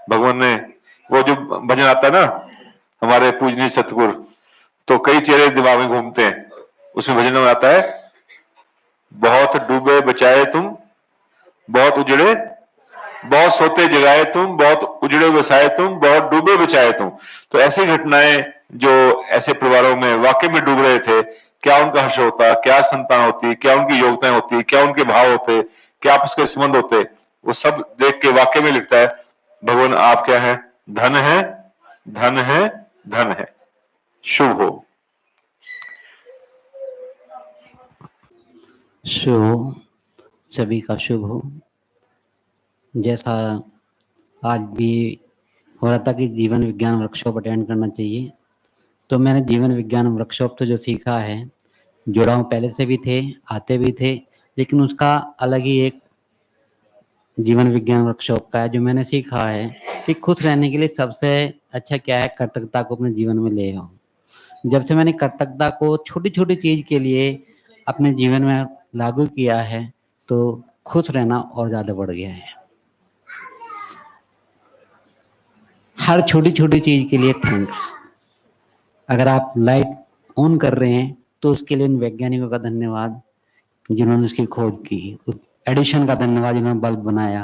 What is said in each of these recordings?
भगवान ने, वो जो भजन आता है ना हमारे पूजनीय सतगुरु, तो कई चेहरे दिमाग में घूमते हैं, उसमें भजन में आता है, बहुत डूबे बचाए तुम, बहुत उजड़े, बहुत सोते जगाए तुम, बहुत उजड़े बसाए तुम, बहुत डूबे बचाए तुम। तो ऐसी घटनाएं जो ऐसे परिवारों में वाकई में डूब रहे थे, क्या उनका हर्ष होता, क्या संतान होती, क्या उनकी योग्यताएं होती, क्या उनके भाव होते, क्या आपस के संबंध होते, वो सब देख के वाकई में लिखता है भगवान आप क्या है, धन है, धन है, धन है। शुभ हो। शुभ हो, सभी का शुभ हो। जैसा आज भी हो रहा था कि जीवन विज्ञान वर्कशॉप अटेंड करना चाहिए, तो मैंने जीवन विज्ञान वर्कशॉप तो जो सीखा है, जुड़ा हूँ, पहले से भी थे, आते भी थे, लेकिन उसका अलग ही एक जीवन विज्ञान वर्कशॉप का है जो मैंने सीखा है कि खुश रहने के लिए सबसे अच्छा क्या है, कृतज्ञता को अपने जीवन में ले आओ। जब से मैंने कृतज्ञता को छोटी छोटी चीज के लिए अपने जीवन में लागू किया है, तो खुश रहना और ज्यादा बढ़ गया है। हर छोटी छोटी चीज के लिए थैंक्स। अगर आप लाइट ऑन कर रहे हैं तो उसके लिए उन वैज्ञानिकों का धन्यवाद जिन्होंने उसकी खोज की, एडिशन का धन्यवाद जिन्होंने बल्ब बनाया,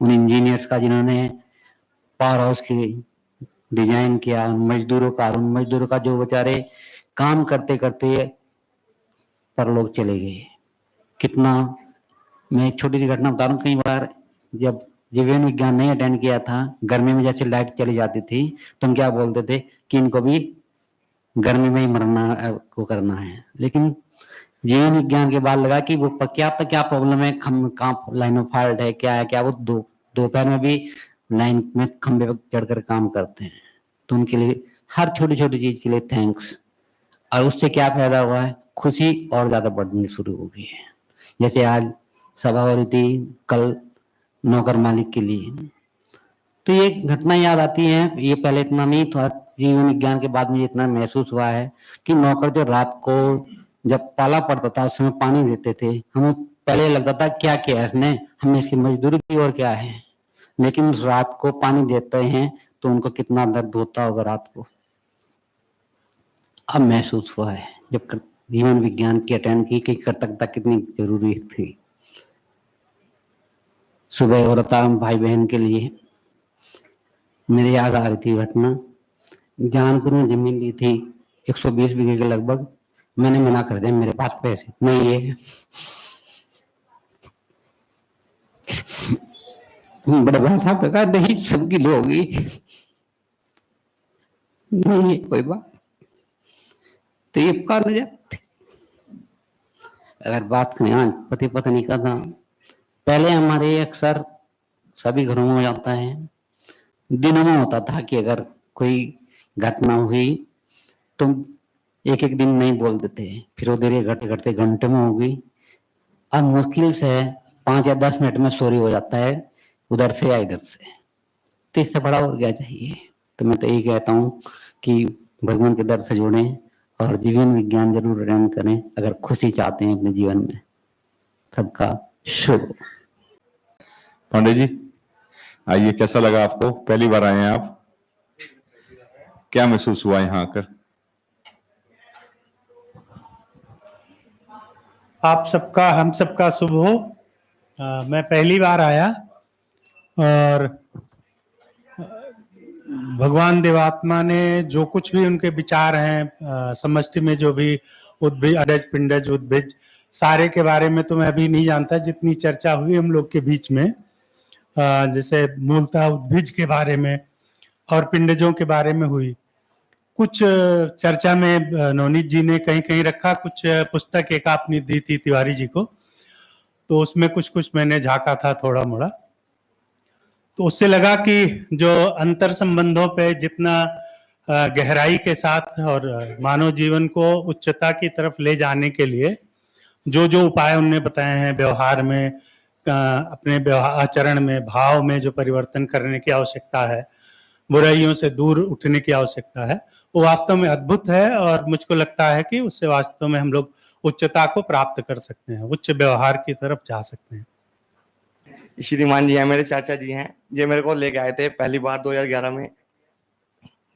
उन इंजीनियर्स का जिन्होंने पावर हाउस की डिजाइन किया, उन मजदूरों का जो बेचारे काम करते करते परलोक चले गए। कितना, मैं एक छोटी सी घटना बता रहा हूँ। कई बार जब जीवन विज्ञान नहीं अटेंड किया था, गर्मी में जैसे लाइट चली जाती थी तो हम क्या बोलते थे कि इनको भी गर्मी में ही मरना को करना है। लेकिन जीवन विज्ञान के बाद लगा कि वो क्या प्रॉब्लम है, कहाँ लाइन ऑफ फॉल्ट है, क्या है, क्या वो दोपहर में भी लाइन में खंबे पर चढ़कर काम करते हैं। तो उनके लिए हर छोटी छोटी चीज के लिए थैंक्स। और उससे क्या फायदा हुआ है, खुशी और ज्यादा बढ़नी शुरू हो गई है। जैसे आज सभा हो रही थी कल नौकर मालिक के लिए, तो ये घटना याद आती है। ये पहले इतना नहीं था, जीवन विज्ञान के बाद मुझे इतना महसूस हुआ है कि नौकर जो रात को जब पाला पड़ता था उस समय पानी देते थे, हमें पहले लगता था क्या किया है इसने, हमें इसकी मजदूरी की और क्या है, लेकिन उस रात को पानी देते हैं तो उनको कितना दर्द होता होगा रात को, अब महसूस हुआ है जब जीवन विज्ञान की अटेंड की कि कृतज्ञता कितनी जरूरी थी। सुबह हो रहा था भाई बहन के लिए, मेरे याद आ रही थी घटना। जहानपुर में जमीन ली थी 120 बीघे के लगभग, मैंने मना कर दिया, मेरे पास पैसे नहीं है। बड़े भाई साहब ने कहा नहीं सबकी लोगी, नहीं है कोई बात, तो ये पुकार न जाते। अगर बात करें आज पति पत्नी का था, पहले हमारे अक्सर सभी घरों में हो जाता है, दिनों में होता था कि अगर कोई घटना हुई तो एक एक दिन नहीं बोलते थे, फिर वो देर घटते घटते घंटे में होगी। अब मुश्किल से 5 या 10 मिनट में सॉरी हो जाता है, उधर से या इधर से, तो इससे बड़ा और क्या चाहिए। तो मैं तो यही कहता हूँ कि भगवान के दर से जुड़ें और जीवन विज्ञान जरूर अटेंड करें अगर खुशी चाहते हैं अपने जीवन में। सबका शुभ। पांडे जी आइए, कैसा लगा आपको, पहली बार आए हैं आप, क्या महसूस हुआ यहाँ आकर? आप सबका, हम सबका शुभ हो। मैं पहली बार आया और भगवान देवात्मा ने जो कुछ भी उनके विचार हैं समष्टि में, जो भी उद्भिज अडज पिंडज उद्भिज सारे के बारे में तो मैं अभी नहीं जानता, जितनी चर्चा हुई हम लोग के बीच में, जैसे मूलतः उद्भिज के बारे में और पिंडजों के बारे में हुई। कुछ चर्चा में नवनीत जी ने कहीं कहीं रखा, कुछ पुस्तक एक आपने दी थी तिवारी जी को, तो उसमें कुछ कुछ मैंने झांका था थोड़ा मोड़ा, तो उससे लगा कि जो अंतर संबंधों पे जितना गहराई के साथ और मानव जीवन को उच्चता की तरफ ले जाने के लिए जो जो उपाय उन्होंने बताए हैं, व्यवहार में, अपने व्यवहार आचरण में, भाव में जो परिवर्तन करने की आवश्यकता है, बुराइयों से दूर उठने की आवश्यकता है, वो वास्तव में अद्भुत है। और मुझको लगता है कि उससे वास्तव में हम लोग उच्चता को प्राप्त कर सकते हैं, उच्च व्यवहार की तरफ जा सकते हैं। श्रीमान जी हैं, मेरे चाचा जी हैं, ये मेरे को लेके आए थे पहली बार 2011 में।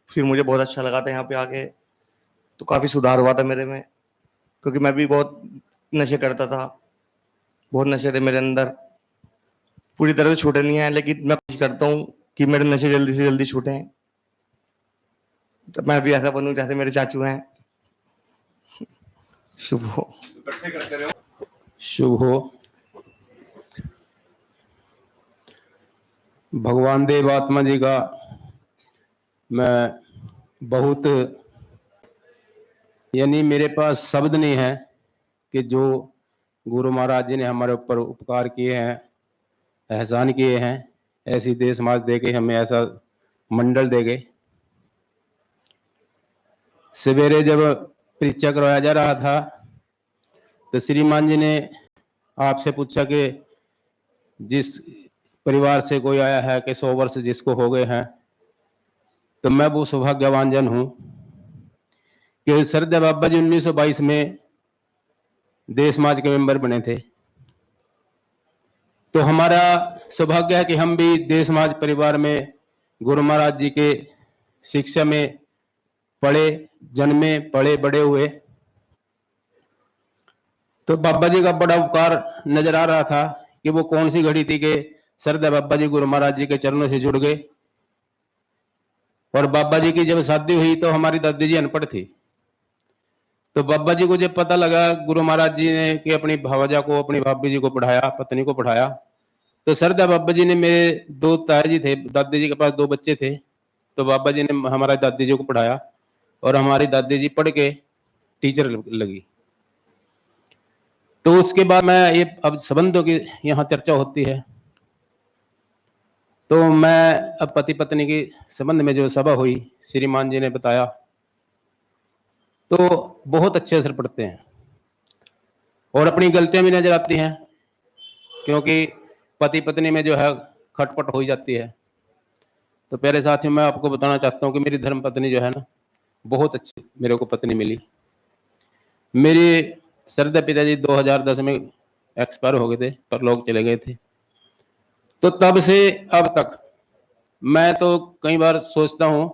फिर मुझे बहुत अच्छा लगा था यहाँ पे आके, तो काफ़ी सुधार हुआ था मेरे में, क्योंकि मैं भी बहुत नशे करता था, बहुत नशे थे मेरे अंदर। पूरी तरह से छूटे नहीं है, लेकिन मैं कोशिश करता हूँ कि मेरे नशे जल्दी से जल्दी छूटें, तो मैं भी ऐसा बनूं जैसे मेरे चाचू हैं। शुभ हो। शुभ हो। भगवान देव आत्मा जी का मैं बहुत, यानी मेरे पास शब्द नहीं है कि जो गुरु महाराज जी ने हमारे ऊपर उपकार किए हैं, एहसान किए हैं, ऐसी देश समाज दे के हमें ऐसा मंडल दे गए। सवेरे जब परीक्षा करवाया जा रहा था तो श्रीमान जी ने आपसे पूछा कि जिस परिवार से कोई आया है कि 100 वर्ष जिसको हो गए हैं, तो मैं वो सौभाग्यवान जन हूं कि सरदार बाबा जी 1922 में देश समाज के मेंबर बने थे। तो हमारा सौभाग्य है कि हम भी देश समाज परिवार में गुरु महाराज जी के शिक्षा में पढ़े, जन्मे, पढ़े, बड़े हुए। तो बाबा जी का बड़ा उपकार नजर आ रहा था कि वो कौन सी घड़ी थी कि सरदार बाबा जी गुरु महाराज जी के चरणों से जुड़ गए। और बाबा जी की जब शादी हुई तो हमारी दादी जी अनपढ़ थी, तो बाबा जी को जब पता लगा गुरु महाराज जी ने कि अपनी भावजा को, अपनी भाभी जी को पढ़ाया, पत्नी को पढ़ाया, तो सरदार बाबा जी ने, मेरे 2 ताया जी थे, दादी जी के पास 2 बच्चे थे, तो बाबा जी ने हमारा दादी जी को पढ़ाया और हमारी दादी जी पढ़ के टीचर लगी। तो उसके बाद मैं ये, अब संबंधों की यहाँ चर्चा होती है, तो मैं अब पति पत्नी के संबंध में जो सभा हुई, श्रीमान जी ने बताया, तो बहुत अच्छे असर पड़ते हैं और अपनी गलतियां भी नजर आती हैं, क्योंकि पति पत्नी में जो है खटपट हो ही जाती है। तो प्यारे साथियों, मैं आपको बताना चाहता हूँ कि मेरी धर्म पत्नी जो है ना, बहुत अच्छी मेरे को पत्नी मिली। मेरे सरदार पिताजी 2010 में एक्सपायर हो गए थे, परलोक चले गए थे। तो तब से अब तक मैं तो कई बार सोचता हूं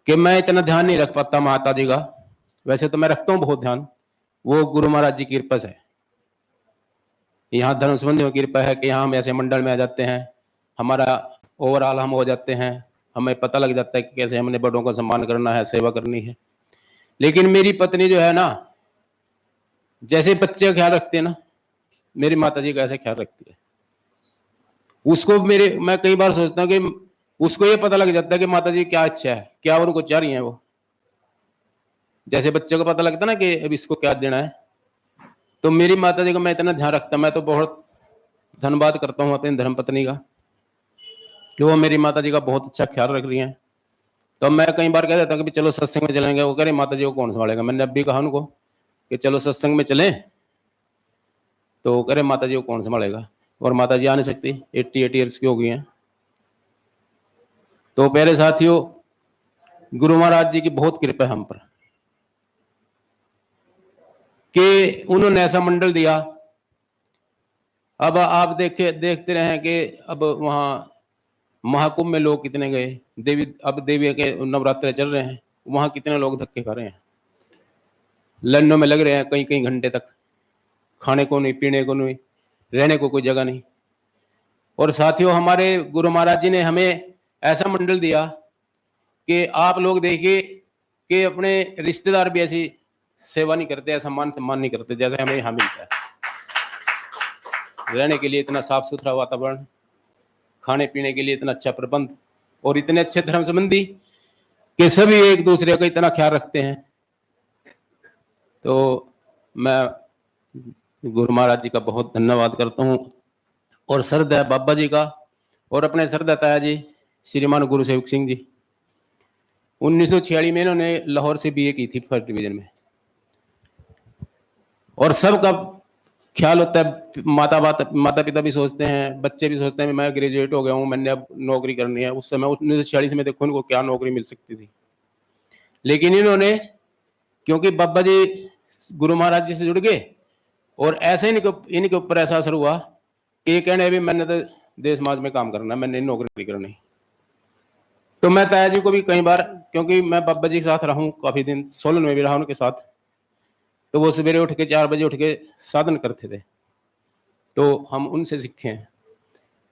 कि मैं इतना ध्यान नहीं रख पाता माता जी का, वैसे तो मैं रखता हूं बहुत ध्यान, वो गुरु महाराज जी की कृपा है। यहाँ धर्म संबंधियों की कृपा है कि यहाँ हम ऐसे मंडल में आ जाते हैं, हमारा ओवरऑल हम हो जाते हैं, हमें पता लग जाता है कि कैसे हमने बड़ों का सम्मान करना है, सेवा करनी है। लेकिन मेरी पत्नी जो है ना, जैसे बच्चे का ख्याल रखते हैं ना, मेरी माता जी का ऐसे ख्याल रखती है। उसको मैं कई बार सोचता हूँ कि उसको ये पता लग जाता है कि माता जी क्या अच्छा है, क्या उनको चाह रही है वो। जैसे बच्चे को पता लगता है ना कि अब इसको क्या देना है, तो मेरी माता जी का मैं इतना ध्यान रखता, मैं तो बहुत धन्यवाद करता हूँ अपनी धर्मपत्नी का कि वो मेरी माता जी का बहुत अच्छा ख्याल रख रही हैं। तो मैं कई बार कह देता हूँ कि चलो सत्संग में चलेंगे, वो कह रही माता जी को कौन संभालेगा। मैंने अब भी कहा उनको कि चलो सत्संग में चलें, तो वो कह रहे माता जी को कौन संभालेगा, और माता जी आ नहीं सकती, 88 ईयर्स की हो गई हैं। तो प्यारे साथियों, गुरु महाराज जी की बहुत कृपा है हम पर कि उन्होंने ऐसा मंडल दिया। अब आप देखते रहे कि अब वहां महाकुंभ में लोग कितने गए, देवी के नवरात्र चल रहे हैं, वहां कितने लोग धक्के खा रहे हैं, लाइनों में लग रहे हैं कई कई घंटे तक, खाने को नहीं, पीने को नहीं, रहने को कोई जगह नहीं। और साथियों, हमारे गुरु महाराज जी ने हमें ऐसा मंडल दिया कि आप लोग देखिए कि अपने रिश्तेदार भी ऐसी सेवा नहीं करते, सम्मान नहीं करते जैसे हमें यहाँ मिलता है। रहने के लिए इतना साफ सुथरा वातावरण, खाने पीने के लिए इतना अच्छा प्रबंध, और इतने अच्छे धर्म संबंधी कि सभी एक दूसरे का इतना ख्याल रखते हैं। तो मैं गुरु महाराज जी का बहुत धन्यवाद करता हूँ, और सरदार बाबा जी का, और अपने सरदार ताया जी श्रीमान गुरु सेवक सिंह जी। 1946 में इन्होंने लाहौर से बीए की थी फर्स्ट डिवीजन में, और सबका ख्याल होता है, माता पिता भी सोचते हैं, बच्चे भी सोचते हैं मैं ग्रेजुएट हो गया हूँ, मैंने अब नौकरी करनी है। उस समय 1946 में देखो उनको क्या नौकरी मिल सकती थी, लेकिन इन्होंने, क्योंकि बाबा जी गुरु महाराज जी से जुड़ गए, और ऐसे इनके ऊपर ऐसा असर हुआ ये कहने भी मैंने तो देश समाज में काम करना है, मैंने नौकरी करनी। तो मैं ताया जी को भी कई बार, क्योंकि मैं बाबा जी के साथ रहा हूँ काफी दिन, सोलन में भी रहा उनके साथ, तो वो सवेरे उठ के 4 बजे उठ के साधन करते थे, तो हम उनसे सीखे हैं।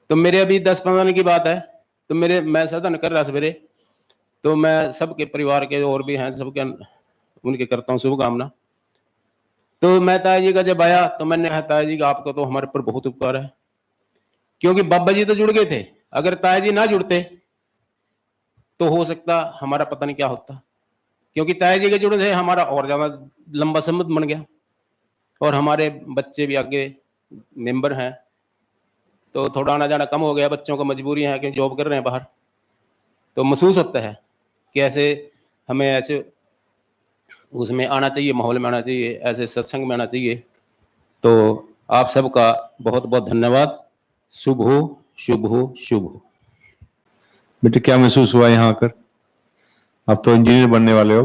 तो मेरे अभी 10-15 दिन की बात है, तो मैं साधन कर रहा सवेरे, तो मैं सबके परिवार के और भी हैं सबके उनके करता हूँ शुभकामना। तो मैं ताया जी का जब आया तो मैंने कहा ताया जी का आपका तो हमारे पर बहुत उपकार है, क्योंकि बाबा जी तो जुड़ गए थे, अगर ताया जी ना जुड़ते तो हो सकता हमारा पता नहीं क्या होता, क्योंकि ताया जी के जुड़े थे हमारा और ज्यादा लंबा संबंध बन गया, और हमारे बच्चे भी आगे मेंबर हैं, तो थोड़ा आना जाना कम हो गया, बच्चों को मजबूरी है कि जॉब कर रहे हैं बाहर, तो महसूस होता है कि ऐसे हमें ऐसे उसमें आना चाहिए, माहौल में आना चाहिए, ऐसे सत्संग में आना चाहिए। तो आप सबका बहुत बहुत धन्यवाद। शुभ हो, शुभ हो, शुभ हो। बेटे क्या महसूस हुआ यहाँ आकर? आप तो इंजीनियर बनने वाले हो।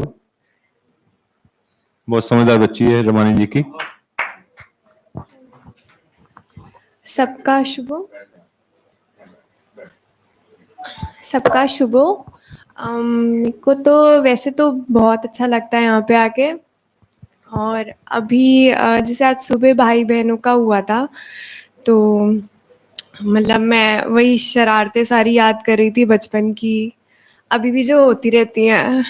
बहुत समझदार बच्ची है रमानी जी की। सबका शुभ हो। सबका शुभ हो। मेरे को तो वैसे तो बहुत अच्छा लगता है यहाँ पे आके, और अभी जैसे आज सुबह भाई बहनों का हुआ था, तो मतलब मैं वही शरारतें सारी याद कर रही थी बचपन की, अभी भी जो होती रहती हैं।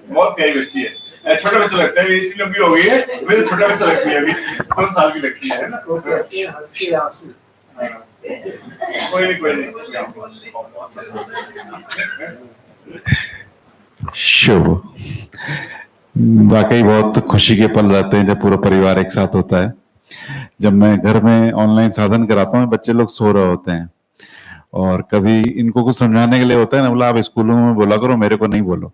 बहुत प्यारी बच्ची है, छोटा बच्चा लगता है, इसकी लंबी हो गई है, मेरे तो छोटा बच्चा लगती है, अभी 2 साल की लगती है ना। कोई नहीं। शुभ। वाकई बहुत खुशी के पल रहते हैं जब पूरा परिवार एक साथ होता है। जब मैं घर में ऑनलाइन साधन कराता हूँ, बच्चे लोग सो रहे होते हैं और कभी इनको कुछ समझाने के लिए होता है ना, बोला आप स्कूलों में बोला करो, मेरे को नहीं बोलो।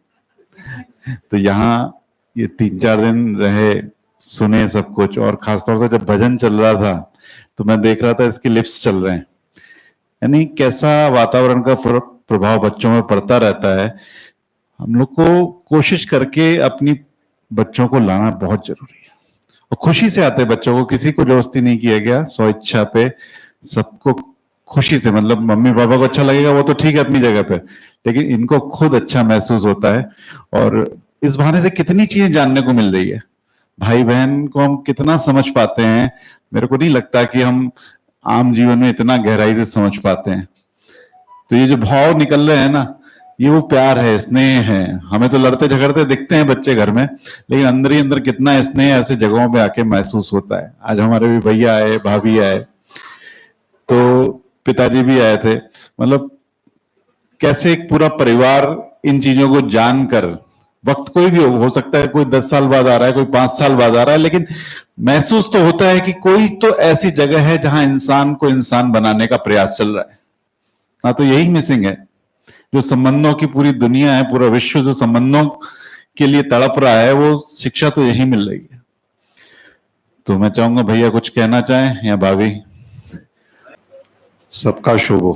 तो यहाँ ये 3-4 दिन रहे, सुने सब कुछ, और खासतौर से जब भजन चल रहा था तो मैं देख रहा था इसके लिप्स चल रहे हैं, यानी कैसा वातावरण का प्रभाव बच्चों में पड़ता रहता है। हम लोग को कोशिश करके अपनी बच्चों को लाना बहुत जरूरी है, और खुशी से आते बच्चों को, किसी को जबरदस्ती नहीं किया गया, स्व इच्छा पे सबको खुशी से, मतलब मम्मी पापा को अच्छा लगेगा वो तो ठीक है अपनी जगह पे, लेकिन इनको खुद अच्छा महसूस होता है। और इस बहाने से कितनी चीजें जानने को मिल रही है, भाई बहन को हम कितना समझ पाते हैं, मेरे को नहीं लगता कि हम आम जीवन में इतना गहराई से समझ पाते हैं। तो ये जो भाव निकल रहे हैं ना, ये वो प्यार है, स्नेह है। हमें तो लड़ते झगड़ते दिखते हैं बच्चे घर में, लेकिन अंदर ही अंदर कितना स्नेह ऐसे जगहों पे आके महसूस होता है। आज हमारे भी भैया आए, भाभी आए, तो पिताजी भी आए थे, मतलब कैसे एक पूरा परिवार इन चीजों को जानकर, वक्त कोई भी हो सकता है, कोई 10 साल बाद आ रहा है, कोई 5 साल बाद आ रहा है, लेकिन महसूस तो होता है कि कोई तो ऐसी जगह है जहां इंसान को इंसान बनाने का प्रयास चल रहा है। हाँ, तो यही मिसिंग है, जो संबंधों की पूरी दुनिया है, पूरा विश्व जो संबंधों के लिए तड़प रहा है, वो शिक्षा तो यही मिल रही है। तो मैं चाहूंगा भैया कुछ कहना चाहें या भाभी। सबका शुभ हो।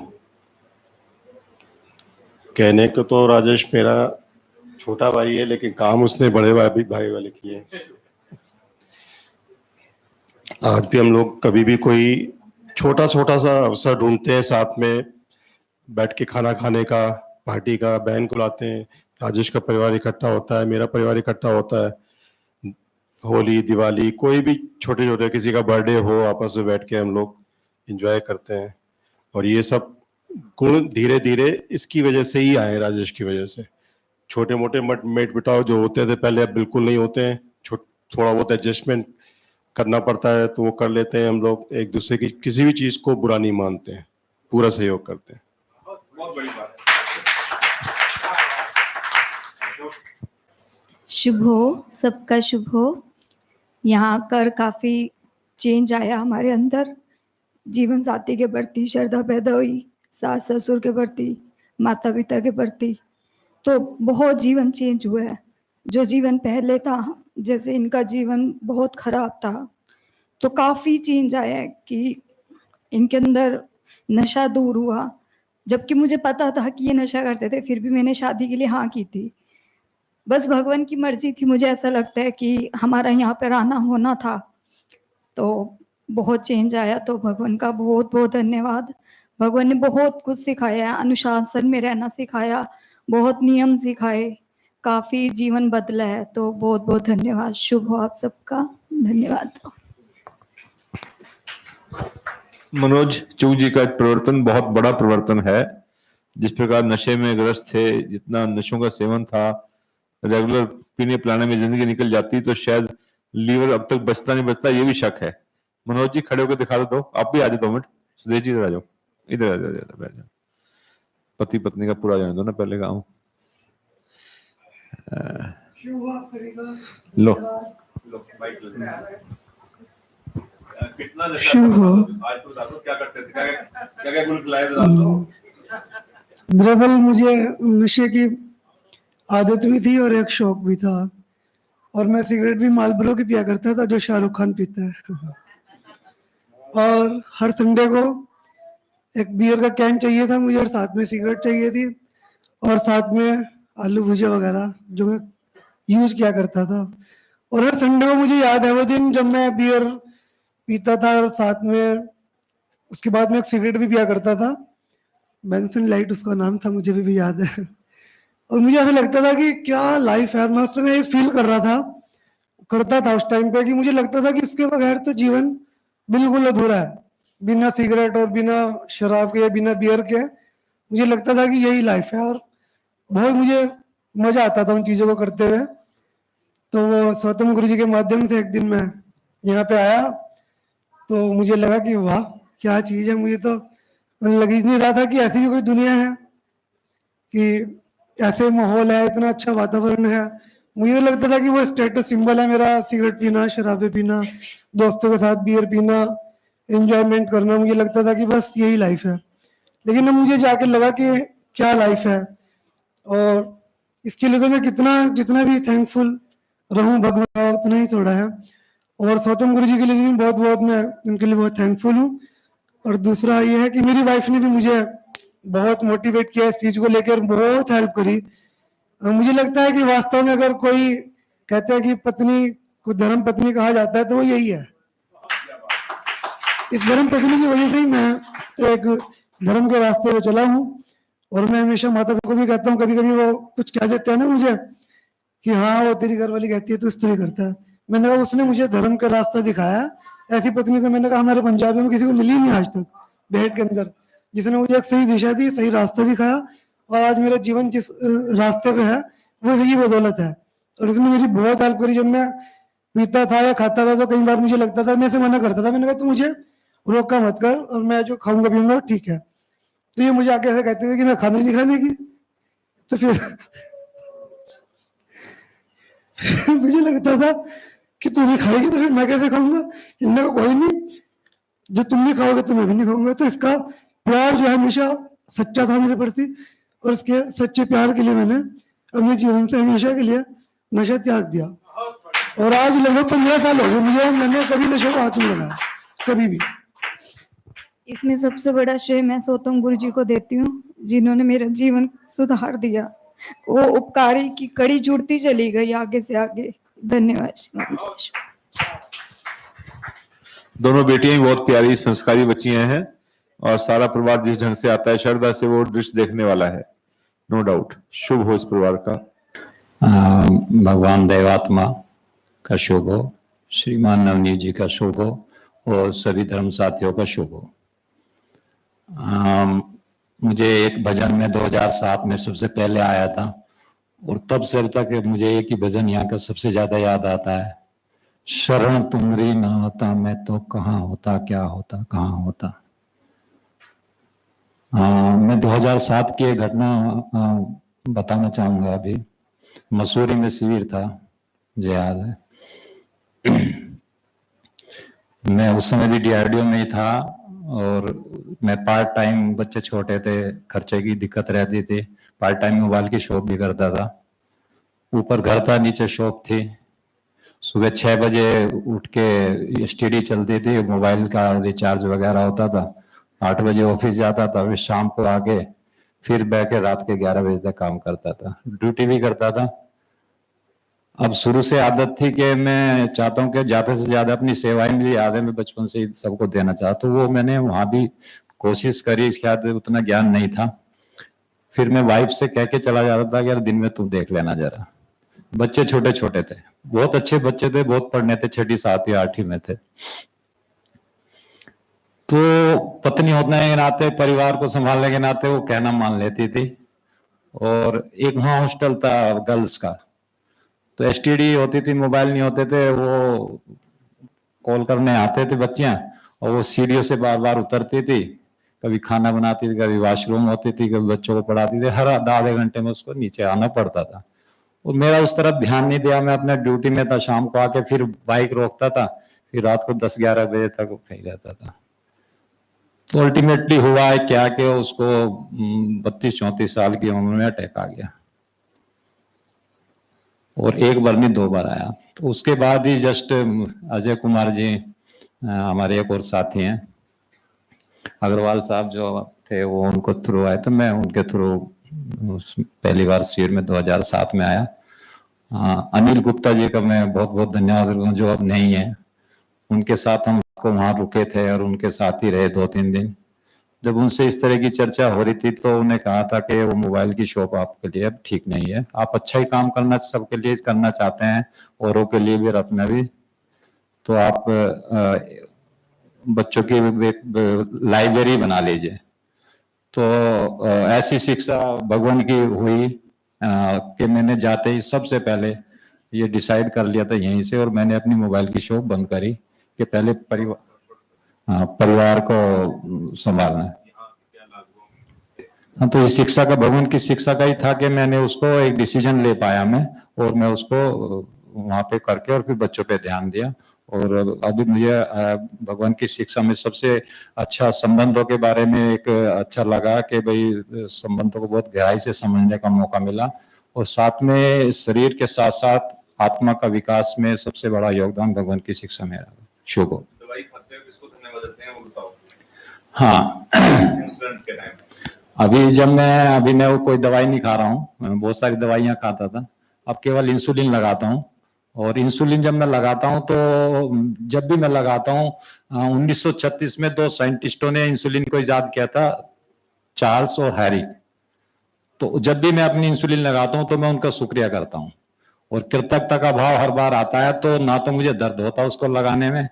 कहने को तो राजेश मेरा छोटा भाई है, लेकिन काम उसने बड़े भाई वाले किए हैं। आज भी हम लोग कभी भी कोई छोटा छोटा सा अवसर ढूंढते हैं, साथ में बैठ के खाना खाने का, पार्टी का, बहन को लाते हैं, राजेश का परिवार इकट्ठा होता है, मेरा परिवार इकट्ठा होता है, होली, दिवाली, कोई भी छोटे छोटे, किसी का बर्थडे हो, आपस में बैठ के हम लोग एंजॉय करते हैं। और ये सब गुण धीरे धीरे इसकी वजह से ही आए, राजेश की वजह से। छोटे मोटे मेट बिटाव जो होते थे पहले, अब बिल्कुल नहीं होते हैं। थोड़ा बहुत एडजस्टमेंट करना पड़ता है तो वो कर लेते हैं हम लोग। एक दूसरे की किसी भी चीज को बुरा नहीं मानते हैं, पूरा सहयोग करते हैं। बहुत बड़ी बात है। शुभ हो, सबका शुभ हो। यहाँ आकर काफ़ी चेंज आया हमारे अंदर। जीवन साथी के प्रति श्रद्धा पैदा हुई, सास ससुर के प्रति, माता पिता के प्रति, तो बहुत जीवन चेंज हुआ है। जो जीवन पहले था, जैसे इनका जीवन बहुत खराब था, तो काफ़ी चेंज आया है कि इनके अंदर नशा दूर हुआ, जबकि मुझे पता था कि ये नशा करते थे, फिर भी मैंने शादी के लिए हाँ की थी। बस भगवान की मर्जी थी, मुझे ऐसा लगता है कि हमारा यहाँ पर आना होना था, तो बहुत चेंज आया। तो भगवान का बहुत बहुत धन्यवाद। भगवान ने बहुत कुछ सिखाया, अनुशासन में रहना सिखाया, बहुत नियम सिखाए, काफी जीवन बदला है। तो बहुत बहुत धन्यवाद। शुभ हो आप सबका। धन्यवाद। मनोज चुग जी का परिवर्तन बहुत बड़ा परिवर्तन है। जिस प्रकार नशे में ग्रस्त थे, जितना नशों का सेवन था, रेगुलर पीने पिलाने में जिंदगी निकल जाती तो शायद लीवर अब तक बचता नहीं बचता, ये भी शक है। मनोज जी खड़े होकर दिखा दो, आप भी आ जाओ 2 मिनट। सुदेश जी इधर आ जाओ, इधर आ जाओ, बैठ जाओ। पति पत्नी का पूरा जाने दो ना पहले काम। लो कितना नशा आज तो बता दो, क्या करते थे, क्या क्या गुल खिलाए थे आप तो? दरअसल मुझे नशे की आदत भी थी और एक शौक भी था, और मैं सिगरेट भी मालबोरो की पिया करता था जो शाहरुख खान पीता है। और हर संडे को एक बियर का कैन चाहिए था मुझे, और साथ में सिगरेट चाहिए थी, और साथ में आलू भुजिया वगैरह जो मैं यूज किया करता था। और हर संडे को मुझे याद है वो दिन जब मैं बियर पीता था और साथ में उसके बाद में एक सिगरेट भी पिया करता था। बेंसन लाइट उसका नाम था, मुझे भी याद है। और मुझे ऐसा लगता था कि क्या लाइफ है। मैं उस समय फील कर रहा था, करता था उस टाइम पे, कि मुझे लगता था कि इसके बगैर तो जीवन बिल्कुल अधूरा है। बिना सिगरेट और बिना शराब के या बिना बियर के मुझे लगता था कि यही लाइफ है, और बहुत मुझे मजा आता था उन चीज़ों को करते हुए। तो वो सौतम गुरु जी के माध्यम से एक दिन मैं यहाँ पे आया, तो मुझे लगा कि वाह क्या चीज़ है। मुझे तो लग ही नहीं रहा था कि ऐसी भी कोई दुनिया है, कि ऐसे माहौल है, इतना अच्छा वातावरण है। मुझे लगता था कि वो स्टेटस सिंबल है मेरा, सिगरेट पीना, शराबें पीना, दोस्तों के साथ बियर पीना, एंजॉयमेंट करना। मुझे लगता था कि बस यही लाइफ है। लेकिन अब मुझे जाके लगा कि क्या लाइफ है, और इसके लिए तो मैं जितना भी थैंकफुल रहूं भगवान का उतना ही थोड़ा है। और सौतम गुरु जी के लिए भी बहुत बहुत मैं उनके लिए बहुत थैंकफुल हूँ। और दूसरा ये है कि मेरी वाइफ ने भी मुझे बहुत मोटिवेट किया इस चीज को लेकर, बहुत हेल्प करी। और मुझे लगता है कि वास्तव में अगर कोई कहते हैं कि पत्नी को धर्म पत्नी कहा जाता है तो वो यही है। इस धर्म पत्नी की वजह से ही मैं एक धर्म के रास्ते पे चला हूँ। और मैं हमेशा माता पिता को भी कहता हूँ, कभी कभी वो कुछ कह देते हैं ना मुझे कि हाँ वो तेरी घरवाली कहती है तो इस तरह करता है। मैंने कहा उसने मुझे धर्म का रास्ता दिखाया। ऐसी पत्नी तो मैंने कहा हमारे पंजाबी में किसी को मिली नहीं आज तक भेंट के अंदर, जिसने मुझे एक सही दिशा दी, सही रास्ता दिखाया। और आज मेरा जीवन जिस रास्ते पे है वो सही बदौलत है। और उसने मेरी बहुत हेल्प करी। जब मैं पीता था या खाता था तो कई बार मुझे लगता था, मैं ऐसे मना करता था, मैंने कहा तू मुझे रोका मत कर, और मैं जो खाऊंगा पीऊंगा ठीक है। तो ये मुझे आके ऐसे कहते थे कि मैं खाने नहीं खाने की। तो फिर मुझे लगता था कि तू नहीं खाएगी तो फिर मैं कैसे खाऊंगा। इनने को कोई नहीं, जो तुम नहीं खाओगे तो मैं भी नहीं खाऊंगा। तो इसका प्यार जो है हमेशा सच्चा था मेरे प्रति, और इसके सच्चे प्यार के लिए मैंने अपने जीवन से हमेशा के लिए नशा त्याग दिया। और आज लगभग 15 साल हो गए मुझे, मैंने कभी नशे को हाथ नहीं लगाया, कभी भी। इसमें सबसे बड़ा श्रेय मैं सौतम गुरु जी को देती हूँ, जिन्होंने मेरा जीवन सुधार दिया। वो उपकारी की कड़ी जुड़ती चली गई आगे से आगे। धन्यवाद। दोनों बेटियां बहुत प्यारी संस्कारी बच्चियां हैं, और सारा परिवार जिस ढंग से आता है श्रद्धा से वो दृश्य देखने वाला है, नो डाउट। शुभ हो इस परिवार का। भगवान देवात्मा का शुभ हो, श्रीमान नवनीत जी का शुभ हो, और सभी धर्म साथियों का शुभ हो। मुझे एक भजन में 2007 में सबसे पहले आया था, और तब से अब तक मुझे एक ही भजन यहाँ का सबसे ज्यादा याद आता है, शरण तुमरी ना होता मैं तो कहाँ होता, क्या होता, कहाँ होता। मैं 2007 की एक घटना बताना चाहूंगा। अभी मसूरी में शिविर था, मुझे याद है। मैं उस समय भी DRDO में ही था, और मैं पार्ट टाइम, बच्चे छोटे थे, खर्चे की दिक्कत रहती थी, पार्ट टाइम मोबाइल की शॉप भी करता था। ऊपर घर था, नीचे शॉप थी। सुबह 6 बजे उठ के STD चलती थी, मोबाइल का रिचार्ज वगैरह होता था, 8 बजे ऑफिस जाता था, फिर शाम को आके फिर बैठ के रात के 11 बजे तक काम करता था, ड्यूटी भी करता था। अब शुरू से आदत थी कि मैं चाहता हूँ कि ज्यादा से ज्यादा अपनी सेवाएं मुझे याद है, मैं बचपन से ही सबको देना चाहता हूँ। वो मैंने वहां भी कोशिश करी, शायद उतना ज्ञान नहीं था। फिर मैं वाइफ से कह के चला जाता था कि यार दिन में तू देख लेना जरा। बच्चे छोटे छोटे थे, बहुत अच्छे बच्चे थे, बहुत पढ़ने थे, 6ठी 7वीं 8वीं में थे। तो पत्नी होने के नाते, परिवार को संभालने के नाते वो कहना मान लेती थी। और एक वहां हॉस्टल था गर्ल्स का, तो एसटीडी होती थी, मोबाइल नहीं होते थे, वो कॉल करने आते थे बच्चियां, और वो सीढ़ियों से बार बार उतरती थी, कभी खाना बनाती थी, कभी वॉशरूम होती थी, कभी बच्चों को पढ़ाती थी, हर आधे घंटे में उसको नीचे आना पड़ता था। और मेरा उस तरफ ध्यान नहीं दिया, मैं अपने ड्यूटी में था। शाम को आके फिर बाइक रोकता था, फिर रात को 10-11 बजे तक वो कहीं रहता था। तो अल्टीमेटली हुआ है क्या कि उसको 32-34 साल की उम्र में अटैक आ गया, और एक बार नहीं 2 बार आया। तो उसके बाद ही जस्ट अजय कुमार जी, हमारे एक और साथी हैं अग्रवाल साहब जो थे, वो उनको थ्रू आए, तो मैं उनके थ्रू पहली बार शिविर में 2007 में आया। अनिल गुप्ता जी का मैं बहुत बहुत धन्यवाद करता हूँ, जो अब नहीं है। उनके साथ हम वहां रुके थे और उनके साथ ही रहे 2-3 दिन। जब उनसे इस तरह की चर्चा हो रही थी तो उन्हें कहा था कि वो मोबाइल की शॉप आपके लिए अब ठीक नहीं है, आप अच्छा ही काम करना सबके लिए करना चाहते हैं, औरों के लिए भी और अपना भी, तो आप बच्चों की लाइब्रेरी बना लीजिए। तो ऐसी शिक्षा भगवान की हुई कि मैंने जाते ही सबसे पहले ये डिसाइड कर लिया था यहीं से, और मैंने अपनी मोबाइल की शॉप बंद करी कि पहले परिवार को संभालना है। हाँ, तो इस शिक्षा का, भगवान की शिक्षा का ही था कि मैंने उसको एक डिसीजन ले पाया मैं, और मैं उसको वहां पे करके और फिर बच्चों पे ध्यान दिया। और अभी मुझे भगवान की शिक्षा में सबसे अच्छा संबंधों के बारे में एक अच्छा लगा कि भाई संबंधों को बहुत गहराई से समझने का मौका मिला, और साथ में शरीर के साथ साथ आत्मा का विकास में सबसे बड़ा योगदान भगवान की शिक्षा में रहा। शुभ हो। दवाई खाते हो किसको धन्यवाद देते हैं वो बताओ। हाँ, अभी मैं वो कोई दवाई नहीं खा रहा हूँ, मैं बहुत सारी दवाइयाँ खाता था, अब केवल इंसुलिन लगाता हूँ। और इंसुलिन जब मैं लगाता हूँ तो जब भी मैं लगाता हूँ 1936 में 2 साइंटिस्टों ने इंसुलिन को इजाद किया था, चार्ल्स और हैरी। तो जब भी मैं अपनी इंसुलिन लगाता हूँ तो मैं उनका शुक्रिया करता हूँ, और कृतज्ञता का भाव हर बार आता है। तो ना तो मुझे दर्द होता उसको लगाने में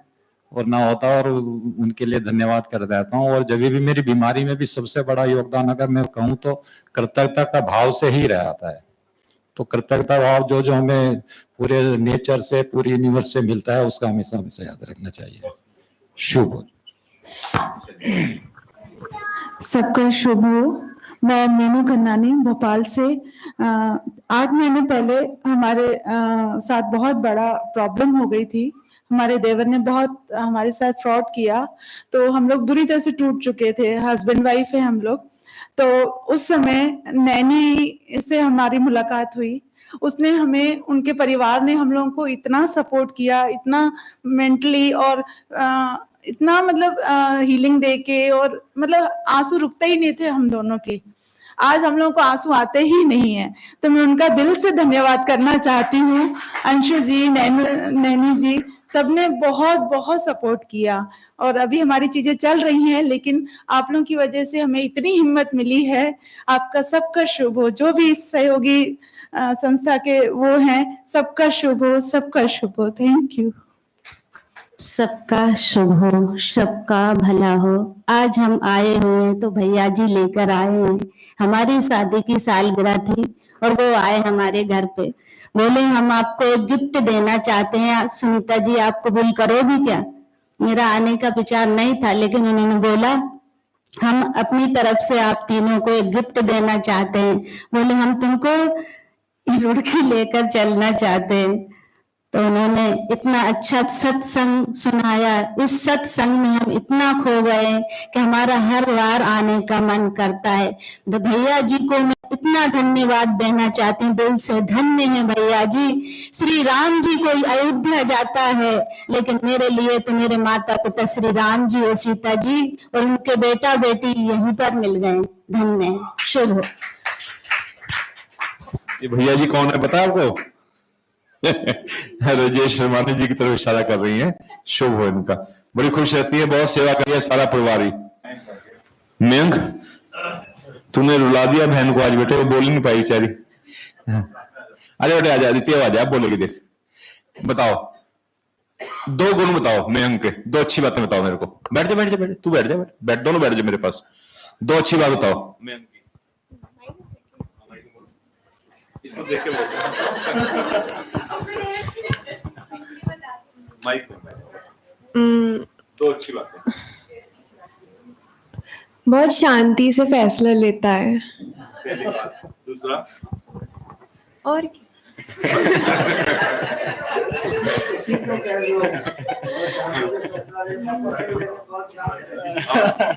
और ना होता, और उनके लिए धन्यवाद कर देता हूँ। और जब भी मेरी बीमारी में भी सबसे बड़ा योगदान अगर मैं कहूँ तो कृतज्ञता का भाव से ही रहता है। तो कृतज्ञता भाव जो हमें पूरे नेचर से, पूरी यूनिवर्स से मिलता है, उसका हमेशा याद रखना चाहिए। शुभ हो। सबका शुभ हो। मैं मीनू कन्नानी भोपाल से 8 महीने पहले हमारे साथ बहुत बड़ा प्रॉब्लम हो गई थी। हमारे देवर ने बहुत हमारे साथ फ्रॉड किया, तो हम लोग बुरी तरह से टूट चुके थे। हस्बैंड वाइफ है हम लोग। तो उस समय नैनी से हमारी मुलाकात हुई। उसने हमें, उनके परिवार ने हम लोगों को इतना सपोर्ट किया, इतना मेंटली और इतना मतलब हीलिंग देके, और मतलब आंसू रुकते ही नहीं थे हम दोनों के। आज हम लोगों को आंसू आते ही नहीं है। तो मैं उनका दिल से धन्यवाद करना चाहती हूँ। अंशु जी, नैनी जी, सबने बहुत बहुत सपोर्ट किया, और अभी हमारी चीजें चल रही हैं, लेकिन आप लोगों की वजह से हमें इतनी हिम्मत मिली है। आपका सबका शुभ हो। जो भी इस सहयोगी संस्था के वो हैं, सबका शुभ हो, सबका शुभ हो। Thank you. सबका शुभ हो, सबका भला हो। आज हम आए हुए हैं तो भैया जी लेकर आए हैं। हमारी शादी की सालगिरह थी और वो आए हमारे घर पे, बोले हम आपको एक गिफ्ट देना चाहते हैं। सुनीता जी, आप कबूल करोगी क्या? मेरा आने का विचार नहीं था, लेकिन उन्होंने बोला हम अपनी तरफ से आप तीनों को एक गिफ्ट देना चाहते हैं। बोले हम तुमको रुड़की लेकर चलना चाहते हैं। तो उन्होंने इतना अच्छा सत्संग सुनाया। इस सत्संग में हम इतना खो गए कि हमारा हर बार आने का मन करता है। तो भैया जी को मैं इतना धन्यवाद देना चाहती हूँ दिल से। धन्य है भैया जी। श्री राम जी कोई अयोध्या जाता है, लेकिन मेरे लिए तो मेरे माता पिता श्री राम जी और सीता जी और उनके बेटा बेटी यहीं पर मिल गए। धन्य है। शुभ हो। ये भैया जी कौन है पता है आपको? राजेश शर्मानी जी की तरफ इशारा कर रही हैं। शुभ हो इनका। बड़ी खुश रहती है, बहुत सेवा करी है सारा परिवार ही। मयंक तूने रुला दिया बहन को आज बेटे, वो बोल नहीं पाई बेचारी। अरे बेटे आजा, आदित्य आजा, आप बोलेगी देख। बताओ 2 गुण बताओ मयंक के, 2 अच्छी बातें बताओ मेरे को। बैठ जा बैठ जा बैठ, तू बैठ जा बैठ, दोनों बैठ जा मेरे पास। 2 अच्छी बात बताओ मयंक की। इसको देख के माइक में 2 अच्छी बातें। बहुत शांति से फैसला लेता है। पहली बात। दूसरा और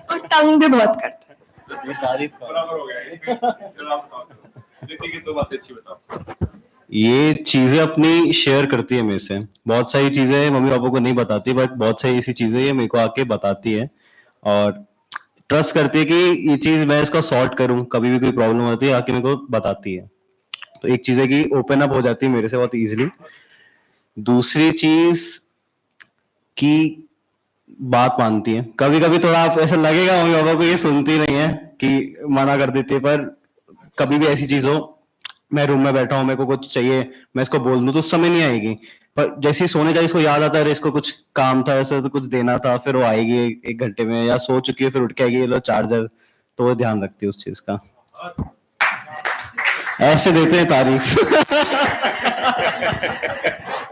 और तंग भी बहुत करता है। बराबर हो गया। दीदी की 2 बातें अच्छी बताओ। ये चीजें अपनी शेयर करती है मेरे से। बहुत सारी चीजें मम्मी पापा को नहीं बताती, बट बहुत सारी ऐसी चीजें ये मेरे को आके बताती है और ट्रस्ट करती है कि ये चीज मैं इसको सॉर्ट करूं, कभी भी कोई प्रॉब्लम होती है आके मेरे को बताती है। तो एक चीज है कि ओपन अप हो जाती है मेरे से बहुत इजीली। दूसरी चीज की बात मानती है। कभी कभी थोड़ा आप ऐसा लगेगा मम्मी पापा को ये सुनती नहीं है कि मना कर देती है, पर कभी भी ऐसी चीज हो, मैं रूम में बैठा हूँ, मेरे को कुछ चाहिए, मैं इसको बोल दूं तो उस समय नहीं आएगी, पर जैसे ही सोने का इसको याद आता है इसको कुछ काम था ऐसा तो कुछ देना था, फिर वो आएगी 1 घंटे में, या सो चुकी है फिर उठ के आएगी, ये लो चार्जर, तो वो ध्यान रखती है उस चीज का। ऐसे देते हैं तारीफ।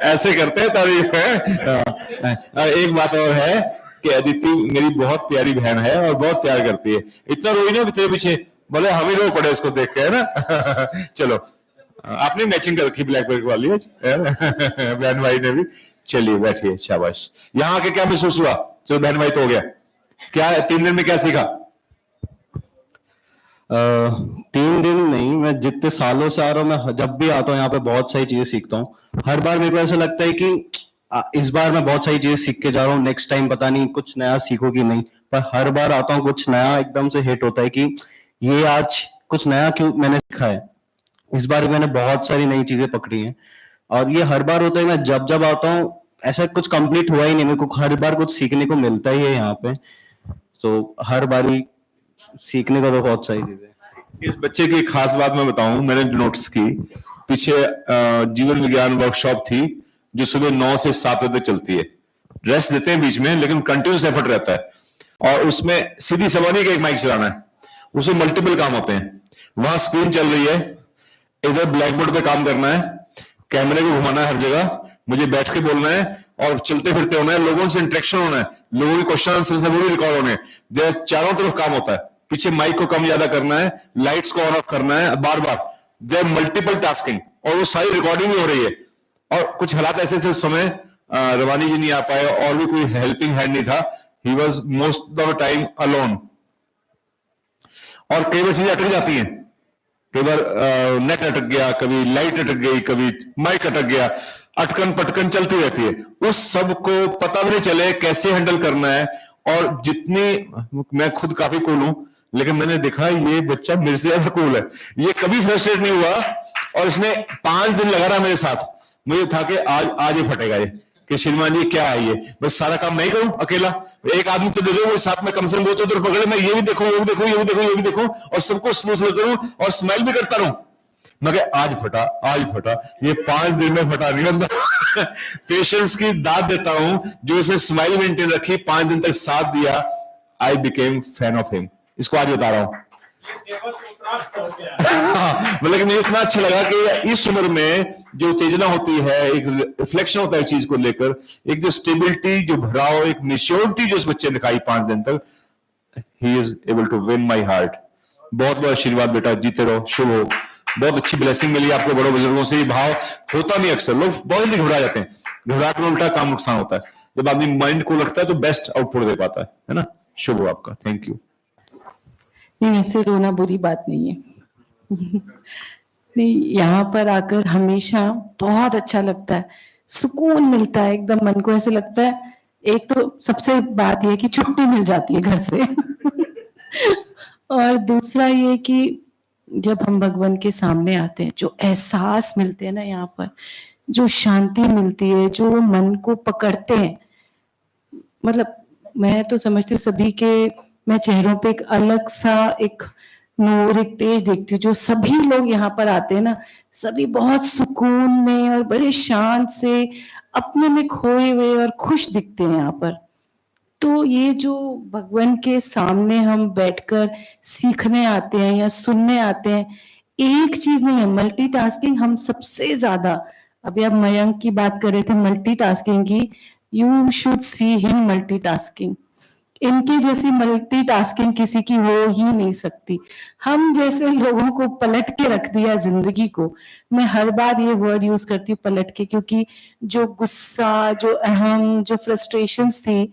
ऐसे करते हैं तारीफ है। एक बात और है कि अदिति मेरी बहुत प्यारी बहन है और बहुत प्यार करती है। इतना रोई ना तेरे पीछे, बोले हम ही रो पड़े इसको देख के, है ना। चलो आपने मैचिंग कर रखी ब्लैक बैग वाली बहन भाई ने भी। चलिए बैठिए, शाबाश। यहाँ आके क्या महसूस हुआ? चलो बहन भाई तो हो गया, क्या 3 दिन में क्या सीखा? 3 दिन नहीं, मैं जितने सालों से आ रहा हूँ, मैं जब भी आता हूँ यहाँ पे बहुत सारी चीजें सीखता हूँ। हर बार मेरे को ऐसा लगता है कि इस बार मैं बहुत सारी चीजें सीख के जा रहा हूँ, नेक्स्ट टाइम पता नहीं कुछ नया सीखूंगी नहीं, पर हर बार आता हूँ कुछ नया एकदम से हिट होता है कि ये आज कुछ नया क्यों मैंने सीखा है। इस बार मैंने बहुत सारी नई चीजें पकड़ी हैं और ये हर बार होता है। मैं जब जब आता हूँ ऐसा कुछ कंप्लीट हुआ ही नहीं, मेरे को हर बार कुछ सीखने को मिलता ही है यहाँ पे। तो हर बारी सीखने का तो बहुत सारी चीजें। इस बच्चे की खास बात मैं बताऊं, मैंने नोटिस की, पीछे जीवन विज्ञान वर्कशॉप थी जो सुबह 9 से 7 बजे तक चलती है। रेस्ट देते हैं बीच में, लेकिन कंटिन्यूस एफर्ट रहता है। और उसमें सीधी सवारी का एक माइक चलाना है, उसमें मल्टीपल काम होते हैं। वहां स्क्रीन चल रही है, इधर ब्लैक बोर्ड पे काम करना है, कैमरे को घुमाना है हर जगह, मुझे बैठ के बोलना है और चलते फिरते होना है, लोगों से इंटरेक्शन होना है, लोगों के क्वेश्चन आंसर वो भी रिकॉर्ड होने हैं। चारों तरफ काम होता है। पीछे माइक को कम ज्यादा करना है, लाइट्स को ऑन ऑफ करना है बार बार। देयर मल्टीपल टास्किंग, और वो सारी रिकॉर्डिंग भी हो रही है। और कुछ हालात ऐसे थे उस समय, रवानी जी नहीं आ पाए और भी कोई हेल्पिंग हैंड नहीं था। He was most of the time alone. और कई बार चीजें अटक जाती हैं, कई बार नेट अटक गया, कभी लाइट अटक गई, कभी माइक अटक गया, अटकन पटकन चलती रहती है। उस सब को पता भी नहीं चले कैसे हैंडल करना है। और जितनी, मैं खुद काफी कूल हूं, लेकिन मैंने देखा ये बच्चा मेरे से ज्यादा कूल है। ये कभी फ्रस्ट्रेट नहीं हुआ और इसने 5 दिन लगा रहा मेरे साथ। मुझे था कि आज ये फटेगा ये, कि श्रीमान जी क्या है ये, बस सारा काम मैं ही करूं अकेला। एक आदमी तो दे दो, वो साथ में कम से कम 2 पकड़े, मैं ये भी देखूं, वो भी देखूं, ये भी देखूं, ये भी देखूं, और सबको स्मूथ करूं और स्माइल भी करता रहूं। मैं आज फटा, ये 5 दिन में फटा नहीं बंदा। पेशेंस की दाद देता हूं, जो इसे स्माइल मेंटेन रखी, 5 दिन तक साथ दिया। I became fan of him. इसको आज बता रहा हूं। मतलब कि मुझे इतना अच्छा लगा कि इस उम्र में जो उत्तेजना होती है, एक रिफ्लेक्शन होता है चीज को लेकर, एक जो स्टेबिलिटी, जो भराव, एक मेच्योरिटी जो इस बच्चे ने दिखाई 5 दिन तक, he is able to win my heart. बहुत बहुत आशीर्वाद बेटा, जीते रहो, शुभ हो। बहुत अच्छी ब्लेसिंग मिली आपको बड़ों बुजुर्गों से। ये भाव होता नहीं अक्सर, लोग बहुत जल्दी घबरा जाते हैं। घबराहट में उल्टा काम नुकसान होता है। जब आदमी माइंड को लगता है तो बेस्ट आउटपुट दे पाता है ना। शुभ हो आपका, थैंक यू। नहीं, ऐसे रोना बुरी बात नहीं है। नहीं, यहाँ पर आकर हमेशा बहुत अच्छा लगता है, सुकून मिलता है एकदम मन को, ऐसे लगता है। एक तो सबसे बात ये कि छुट्टी मिल जाती है घर से और दूसरा ये कि जब हम भगवान के सामने आते हैं, जो एहसास मिलते हैं ना यहाँ पर, जो शांति मिलती है, जो मन को पकड़ते हैं, मतलब मैं तो समझती हूँ सभी के, मैं चेहरों पे एक अलग सा एक नूर, एक तेज देखती हूँ। जो सभी लोग यहाँ पर आते हैं ना, सभी बहुत सुकून में और बड़े शांत से अपने में खोए हुए और खुश दिखते हैं यहाँ पर। तो ये जो भगवान के सामने हम बैठकर सीखने आते हैं या सुनने आते हैं, एक चीज नहीं है, मल्टीटास्किंग हम सबसे ज्यादा, अभी आप मयंक की बात कर रहे थे मल्टीटास्किंग की, you should see him multitasking. इनकी जैसी मल्टीटास्किंग किसी की हो ही नहीं सकती। हम जैसे लोगों को पलट के रख दिया जिंदगी को। मैं हर बार ये वर्ड यूज करती हूँ पलट के, क्योंकि जो गुस्सा, जो अहम, जो फ्रस्ट्रेशंस थी,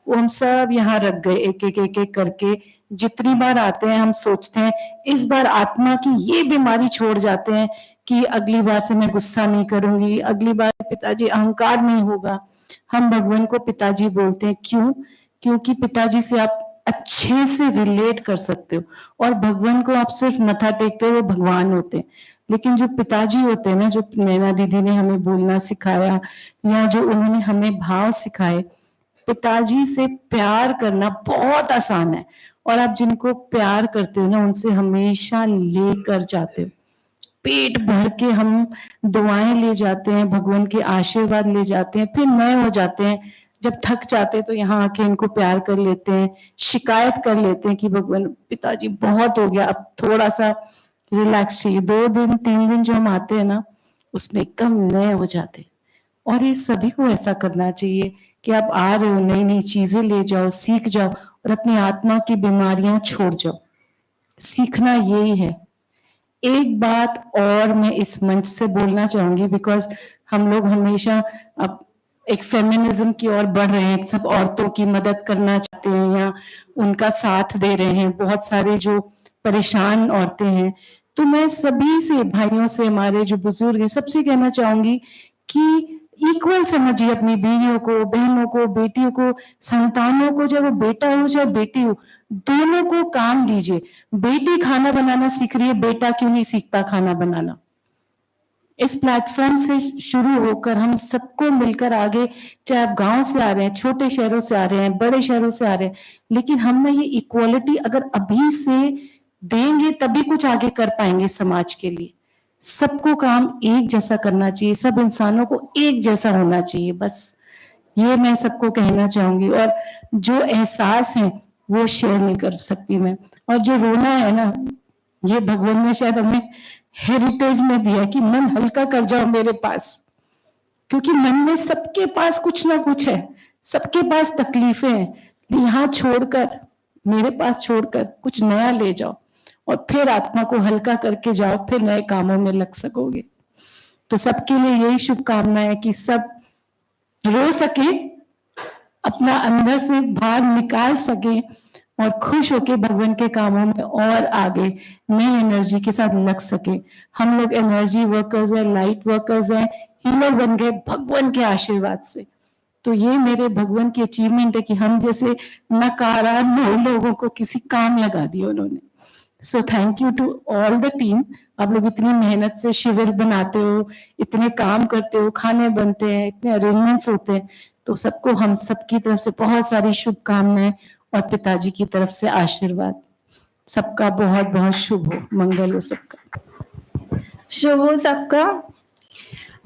वो हम सब यहाँ रख गए एक एक एक एक करके। जितनी बार आते हैं हम सोचते हैं इस बार आत्मा की ये बीमारी छोड़ जाते हैं कि अगली बार से मैं गुस्सा नहीं करूंगी, अगली बार पिताजी अहंकार नहीं होगा। हम भगवान को पिताजी बोलते हैं, क्यों? क्योंकि पिताजी से आप अच्छे से रिलेट कर सकते हो, और भगवान को आप सिर्फ मथा टेकते हो, वो भगवान होते हैं। लेकिन जो पिताजी होते हैं ना, जो नैना दीदी ने हमें बोलना सिखाया या जो उन्होंने हमें भाव सिखाए, पिताजी से प्यार करना बहुत आसान है। और आप जिनको प्यार करते हो ना, उनसे हमेशा लेकर जाते हो, पेट भर के हम दुआएं ले जाते हैं, भगवान के आशीर्वाद ले जाते हैं, फिर नए हो जाते हैं। जब थक जाते हैं तो यहाँ आके इनको प्यार कर लेते हैं, शिकायत कर लेते हैं कि भगवान पिताजी बहुत हो गया, अब थोड़ा सा रिलैक्स चाहिए। 2 दिन 3 दिन जो हम आते हैं ना, उसमें एकदम नए हो जाते हैं। और ये सभी को ऐसा करना चाहिए कि आप आ रहे हो, नई नई चीजें ले जाओ, सीख जाओ और अपनी आत्मा की बीमारियां छोड़ जाओ। सीखना यही है। एक बात और मैं इस मंच से बोलना चाहूंगी, बिकॉज हम लोग हमेशा अब एक फेमिनिज्म की ओर बढ़ रहे हैं, सब औरतों की मदद करना चाहते हैं या उनका साथ दे रहे हैं, बहुत सारे जो परेशान औरतें हैं। तो मैं सभी से, भाइयों से, हमारे जो बुजुर्ग हैं, सबसे कहना चाहूंगी कि इक्वल समझिए अपनी बीवियों को, बहनों को, बेटियों को, संतानों को, चाहे वो बेटा हो चाहे बेटी हो, दोनों को काम दीजिए। बेटी खाना बनाना सीख रही है, बेटा क्यों नहीं सीखता खाना बनाना? इस प्लेटफॉर्म से शुरू होकर हम सबको मिलकर आगे, चाहे आप गांव से आ रहे हैं, छोटे शहरों से आ रहे हैं, बड़े शहरों से आ रहे हैं, लेकिन हम ना ये इक्वालिटी अगर अभी से देंगे तभी कुछ आगे कर पाएंगे समाज के लिए। सबको काम एक जैसा करना चाहिए, सब इंसानों को एक जैसा होना चाहिए, बस ये मैं सबको कहना चाहूंगी। और जो एहसास है वो शेयर नहीं कर सकती मैं। और जो रोना है ना, ये भगवान ने शायद हमें हेरिटेज में दिया कि मन हल्का कर जाओ मेरे पास, क्योंकि मन में सबके पास कुछ ना कुछ है, सबके पास तकलीफें हैं। यहाँ छोड़कर, मेरे पास छोड़कर कुछ नया ले जाओ और फिर आत्मा को हल्का करके जाओ, फिर नए कामों में लग सकोगे। तो सबके लिए यही शुभकामना है कि सब रो सके, अपना अंदर से बाहर निकाल सके और खुश होके भगवान के कामों में और आगे नई एनर्जी के साथ लग सके। हम लोग एनर्जी वर्कर्स हैं, लाइट वर्कर्स हैं, हीलर बन गए भगवान के आशीर्वाद से। तो ये मेरे भगवान की अचीवमेंट है कि हम जैसे नकारा लोगों को किसी काम लगा दिया उन्होंने। So thank you to all the team. आप लोग इतनी मेहनत से शिविर बनाते हो, इतने काम करते हो, खाने बनते हैं, इतने अरेंजमेंट्स होते हैं, तो सबको हम सबकी तरफ से बहुत सारी शुभकामनाएं और पिताजी की तरफ से आशीर्वाद। सबका बहुत बहुत शुभ हो, मंगल हो सबका। शुभ हो सबका।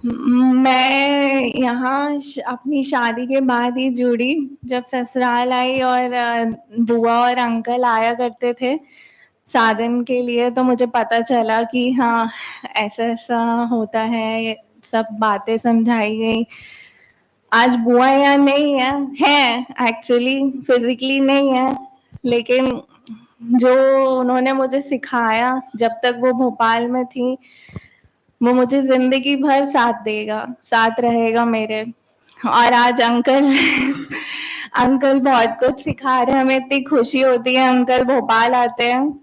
मैं यहाँ अपनी शादी के बाद ही जुड़ी। जब ससुराल आई और बुआ और अंकल आया करते थे साधन के लिए, तो मुझे पता चला कि हाँ ऐसा ऐसा होता है, ये सब बातें समझाई गई। आज बुआ यहाँ नहीं है एक्चुअली फिजिकली नहीं है, लेकिन जो उन्होंने मुझे सिखाया जब तक वो भोपाल में थी, वो मुझे जिंदगी भर साथ देगा, साथ रहेगा मेरे। और आज अंकल अंकल बहुत कुछ सिखा रहे हैं, हमें इतनी खुशी होती है अंकल भोपाल आते हैं।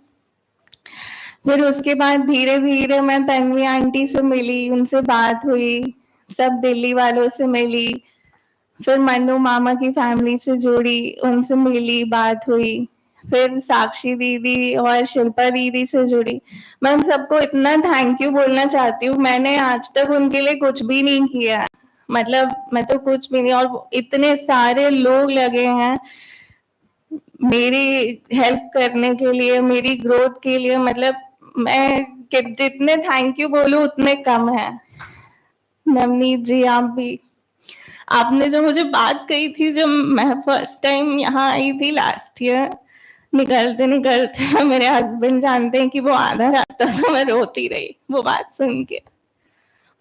फिर उसके बाद धीरे धीरे मैं तन्वी आंटी से मिली, उनसे बात हुई, सब दिल्ली वालों से मिली, फिर मन्नू मामा की फैमिली से जुड़ी, उनसे मिली, बात हुई, फिर साक्षी दीदी और शिल्पा दीदी से जुड़ी। मैं उन सबको इतना थैंक यू बोलना चाहती हूँ। मैंने आज तक उनके लिए कुछ भी नहीं किया, मतलब मैं तो कुछ भी नहीं, और इतने सारे लोग लगे हैं मेरी हेल्प करने के लिए, मेरी ग्रोथ के लिए, मतलब मैं जितने थैंक यू बोलूं उतने कम है। नवनीत जी, आप भी, आपने जो मुझे बात कही थी जब मैं फर्स्ट टाइम यहाँ आई थी लास्ट ईयर, निकलते निकलते मेरे हस्बैंड जानते हैं कि वो आधा रास्ता से मैं रोती रही वो बात सुन के।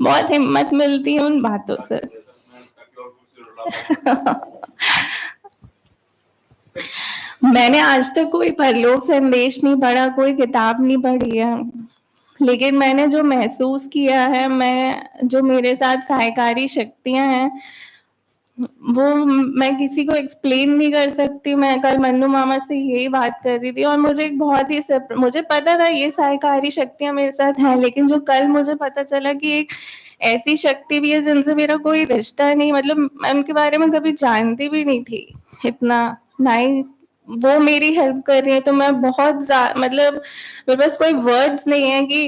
बहुत हिम्मत मिलती है उन बातों से। मैंने आज तक कोई परलोक संदेश नहीं पढ़ा, कोई किताब नहीं पढ़ी है, लेकिन मैंने जो महसूस किया है, जो मेरे साथ सहायकारी शक्तियां हैं, वो मैं किसी को एक्सप्लेन नहीं कर सकती। मैं कल मन्नू मामा से यही बात कर रही थी और मुझे एक बहुत ही मुझे पता था ये सहायकारी शक्तियां मेरे साथ हैं, लेकिन जो कल मुझे पता चला कि एक ऐसी शक्ति भी है जिनसे मेरा कोई रिश्ता नहीं, मतलब मैं उनके बारे में कभी जानती भी नहीं थी इतना, ना ही वो मेरी हेल्प कर रही है। तो मैं बहुत मतलब मेरे पास कोई वर्ड्स नहीं है कि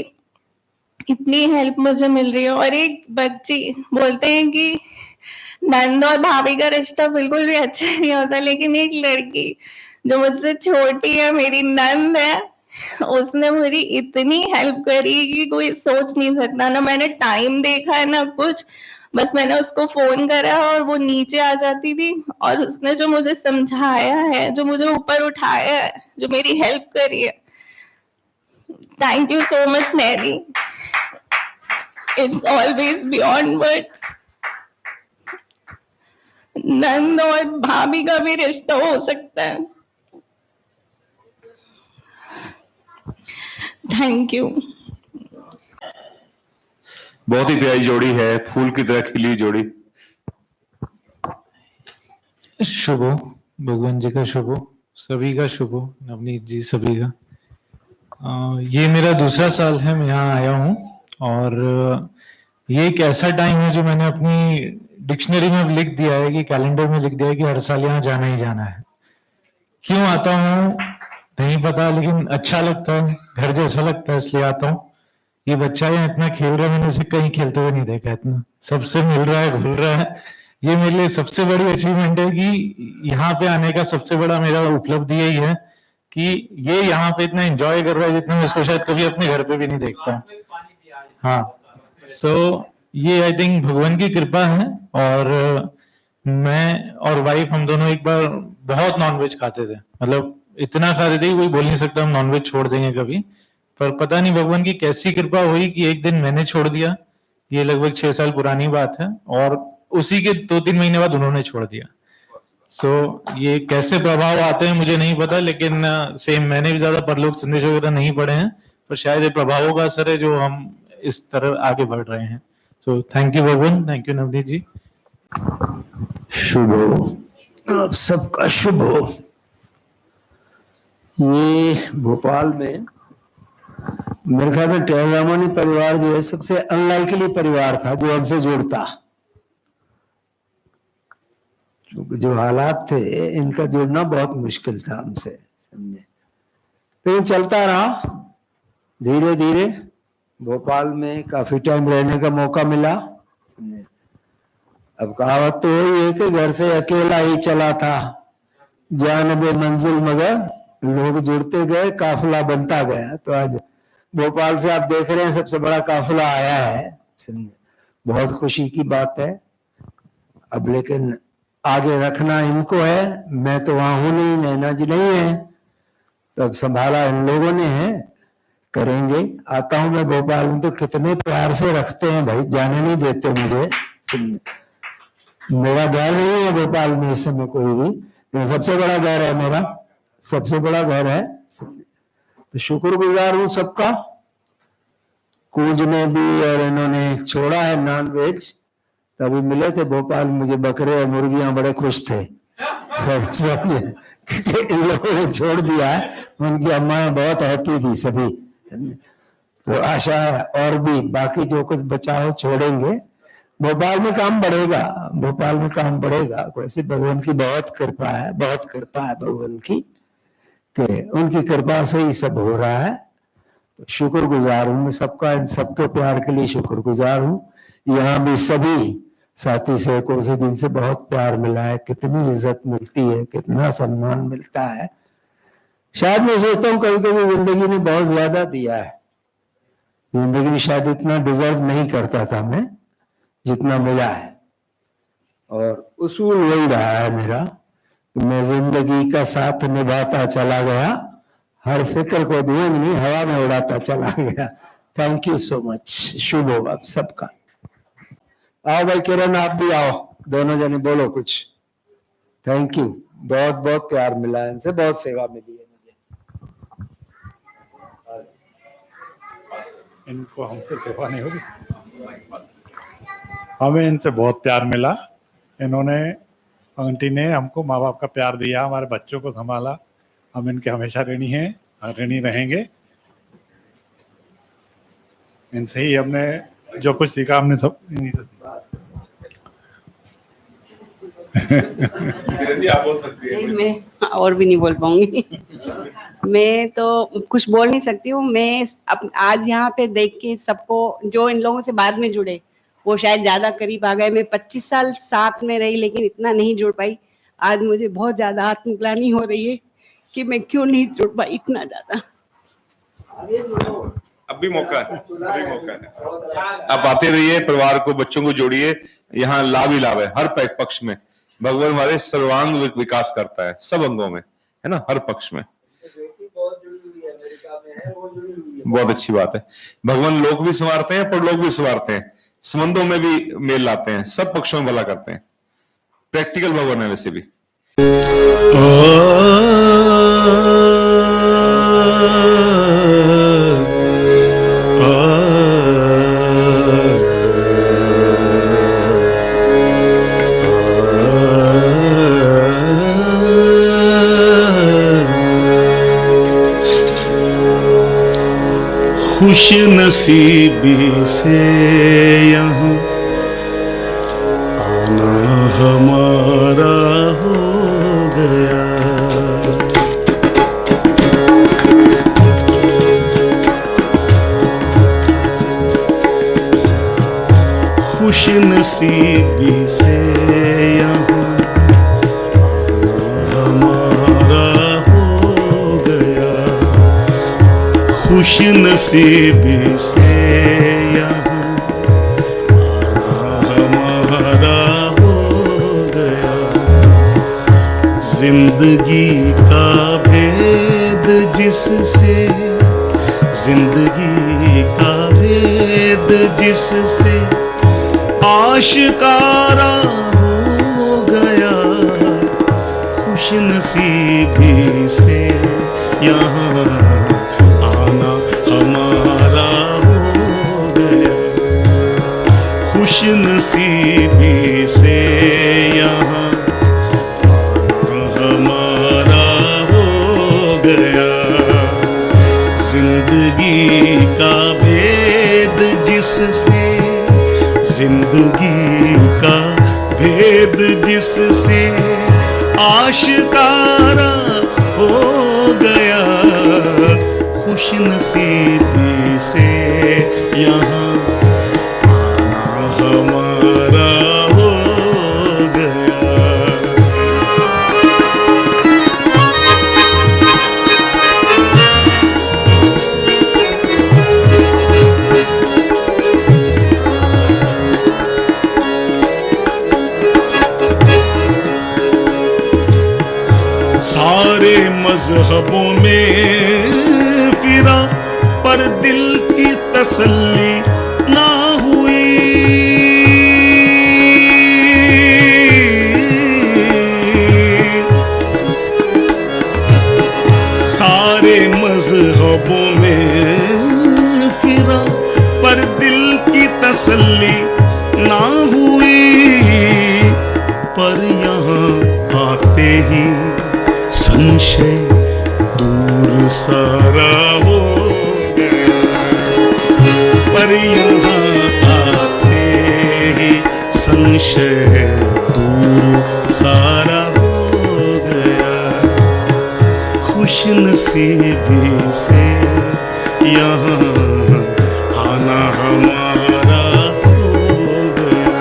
इतनी हेल्प मुझे मिल रही है। और एक बच्ची बोलते हैं कि नंद और भाभी का रिश्ता बिल्कुल भी अच्छा नहीं होता, लेकिन एक लड़की जो मुझसे छोटी है, मेरी नंद है, उसने मेरी इतनी हेल्प करी कि कोई सोच नहीं सकता। ना मैंने टाइम देखा है ना कुछ, बस मैंने उसको फोन करा और वो नीचे आ जाती थी और उसने जो मुझे समझाया है, जो मुझे ऊपर उठाया है, जो मेरी हेल्प करी है, thank you so much Mary, it's always beyond words. नंद और भाभी का भी रिश्ता हो सकता है। Thank you. बहुत ही प्यारी जोड़ी है, फूल की तरह खिली जोड़ी। शुभ हो, भगवान जी का शुभ हो, सभी का शुभ हो, नवनीत जी सभी का। ये मेरा दूसरा साल है मैं यहाँ आया हूँ और ये एक ऐसा टाइम है जो मैंने अपनी डिक्शनरी में लिख दिया है, कि कैलेंडर में लिख दिया है कि हर साल यहाँ जाना ही जाना है। क्यों आता हूँ नहीं पता, लेकिन अच्छा लगता है, घर जैसा लगता है, इसलिए आता हूँ। ये बच्चा यहाँ इतना खेल रहा है, मैंने इसे कहीं खेलते हुए नहीं देखा, इतना सबसे मिल रहा है, घुल रहा है। ये मेरे लिए सबसे बड़ी अचीवमेंट है कि यहाँ पे आने का सबसे बड़ा मेरा उपलब्धि यही है कि ये यहाँ पे इतना एंजॉय कर रहा है जितना मैं इसको शायद कभी अपने घर पे भी नहीं देखता हूँ। हाँ, सो ये आई थिंक भगवान की कृपा है। और मैं और वाइफ हम दोनों एक बार बहुत नॉनवेज खाते थे, मतलब इतना खाते थे कोई बोल नहीं सकता हम नॉनवेज छोड़ देंगे कभी, पर पता नहीं भगवान की कैसी कृपा हुई कि एक दिन मैंने छोड़ दिया। ये लगभग 6 साल पुरानी बात है और उसी के 2-3 महीने बाद उन्होंने छोड़ दिया। सो ये कैसे प्रभाव आते हैं मुझे नहीं पता, लेकिन सेम मैंने भी ज्यादा परलोक संदेश वगैरह नहीं पढ़े हैं, पर शायद ये प्रभावों का असर है जो हम इस तरह आगे बढ़ रहे हैं। सो थैंक यू भगवान, थैंक यू नवनीत जी। शुभ हो, आप सबका शुभ हो। ये भोपाल में मेरे ख्याल में टेहरामानी परिवार जो है सबसे अनलाइकली परिवार था जो हमसे जुड़ता, क्योंकि जो हालात थे इनका जुड़ना बहुत मुश्किल था हमसे, समझे। तो चलता रहा, धीरे धीरे भोपाल में काफी टाइम रहने का मौका मिला। अब कहावत तो वही है कि घर से अकेला ही चला था, जानबे मंजिल मगर लोग जुड़ते गए, काफिला बनता गया। तो आज भोपाल से आप देख रहे हैं सबसे बड़ा काफिला आया है, समझे, बहुत खुशी की बात है। अब लेकिन आगे रखना इनको है, मैं तो वहां हूं नहीं, नैना जी नहीं है, तब संभाला इन लोगों ने है, करेंगे। आता हूं मैं भोपाल में तो कितने प्यार से रखते हैं भाई, जाने नहीं देते मुझे। मेरा घर नहीं है भोपाल में इस समय कोई भी, तो सबसे बड़ा घर है मेरा, सबसे बड़ा घर है। तो शुक्रगुजार हूं सबका। कूंज ने भी और इन्होंने छोड़ा है नॉन वेज, तभी मिले थे भोपाल, मुझे बकरे और मुर्गियां बड़े खुश थे सब इन लोगों ने छोड़ दिया है। उनकी अम्माएं बहुत हैप्पी थी सभी। तो आशा है और भी बाकी जो कुछ बचा हो छोड़ेंगे। भोपाल में काम बढ़ेगा, भोपाल में काम बढ़ेगा। वैसे भगवान की बहुत कृपा है, बहुत कृपा है भगवान की, कि उनकी कृपा से ही सब हो रहा है। तो शुक्रगुजार हूँ मैं सबका, इन सबके प्यार के लिए शुक्रगुजार हूँ। यहाँ भी सभी साथी सेवकों से जिनसे बहुत प्यार मिला है, कितनी इज्जत मिलती है, कितना सम्मान मिलता है। शायद मैं सोचता हूँ कभी कभी जिंदगी ने बहुत ज्यादा दिया है, जिंदगी में शायद इतना डिजर्व नहीं करता था मैं जितना मिला है। और उसूल वही रहा है मेरा कि मैं जिंदगी का साथ निभाता चला गया, हर फिक्र को धुएं नहीं हवा में उड़ाता चला गया। Thank you so much. शुभ हो आप सबका। आओ भाई किरण, आप भी आओ, दोनों जने बोलो कुछ। थैंक यू, बहुत बहुत प्यार मिला है इनसे, बहुत सेवा मिली है मुझे। इनको हमसे सेवा नहीं होगी, हमें इनसे बहुत प्यार मिला। इन्होंने, आंटी ने हमको माँ बाप का प्यार दिया, हमारे बच्चों को संभाला। हम इनके हमेशा ऋणी हैं, ऋणी रहेंगे। इनसे ही हमने जो कुछ सीखा, हमने सब इन्हीं से सीखा। आप बोल सकती हैं। मैं और भी नहीं बोल पाऊंगी। मैं तो कुछ बोल नहीं सकती हूँ। मैं आज यहाँ पे देख के सबको, जो इन लोगों से बाद में जुड़े वो शायद ज्यादा करीब आ गए। मैं 25 साल साथ में रही लेकिन इतना नहीं जुड़ पाई। आज मुझे बहुत ज्यादा आत्मग्लानि हो रही है कि मैं क्यों नहीं जुड़ पाई इतना ज्यादा। अब भी मौका है, अभी मौका है। आप आते रहिए, परिवार को, बच्चों को जोड़िए। यहाँ लाभ ही लाभ है हर पक्ष में। भगवान हमारे सर्वांग विकास करता है सब अंगों में, है ना, हर पक्ष में। बहुत अच्छी बात है। भगवान लोक भी संवारते हैं, परलोक भी संवारते हैं, संबंधों में भी मेल लाते हैं, सब पक्षों में भला करते हैं। प्रैक्टिकल भगवान है वैसे भी। खुश नसीबी से यहाँ आना हमारा हो गया। खुश नसीबी से यहाँ आना हमारा हो गया। खुश नसीबी से यहाँ हमारा हो गया। जिंदगी का भेद जिससे, जिंदगी का भेद जिससे आशिकारा हो गया। खुश नसीबी से यहाँ आना हमारा हो गया। खुश नसीबी से यहाँ आना हमारा हो गया। जिंदगी का भेद जिससे, जिंदगी का भेद जिससे आशिकारा हो गया। खुश नसीबी से यहाँ आना हमारा हो गया। सारे मजहबों में फिरा पर दिल की तसल्ली ना हुई। सारे मजहबों में फिरा पर दिल की तसल्ली ना हुई। पर यहाँ आते ही संशय दूर सारा हो गया। पर यहाँ आते ही संशय दूर सारा हो गया। खुश नसीबी से यहाँ आना हमारा हो गया।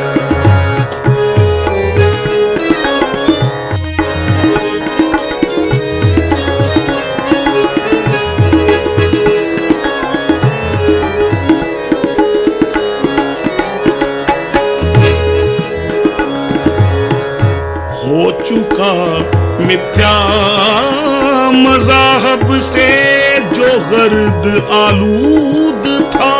हो चुका मिथ्या मज़ाहब से जो गर्द आलूद था।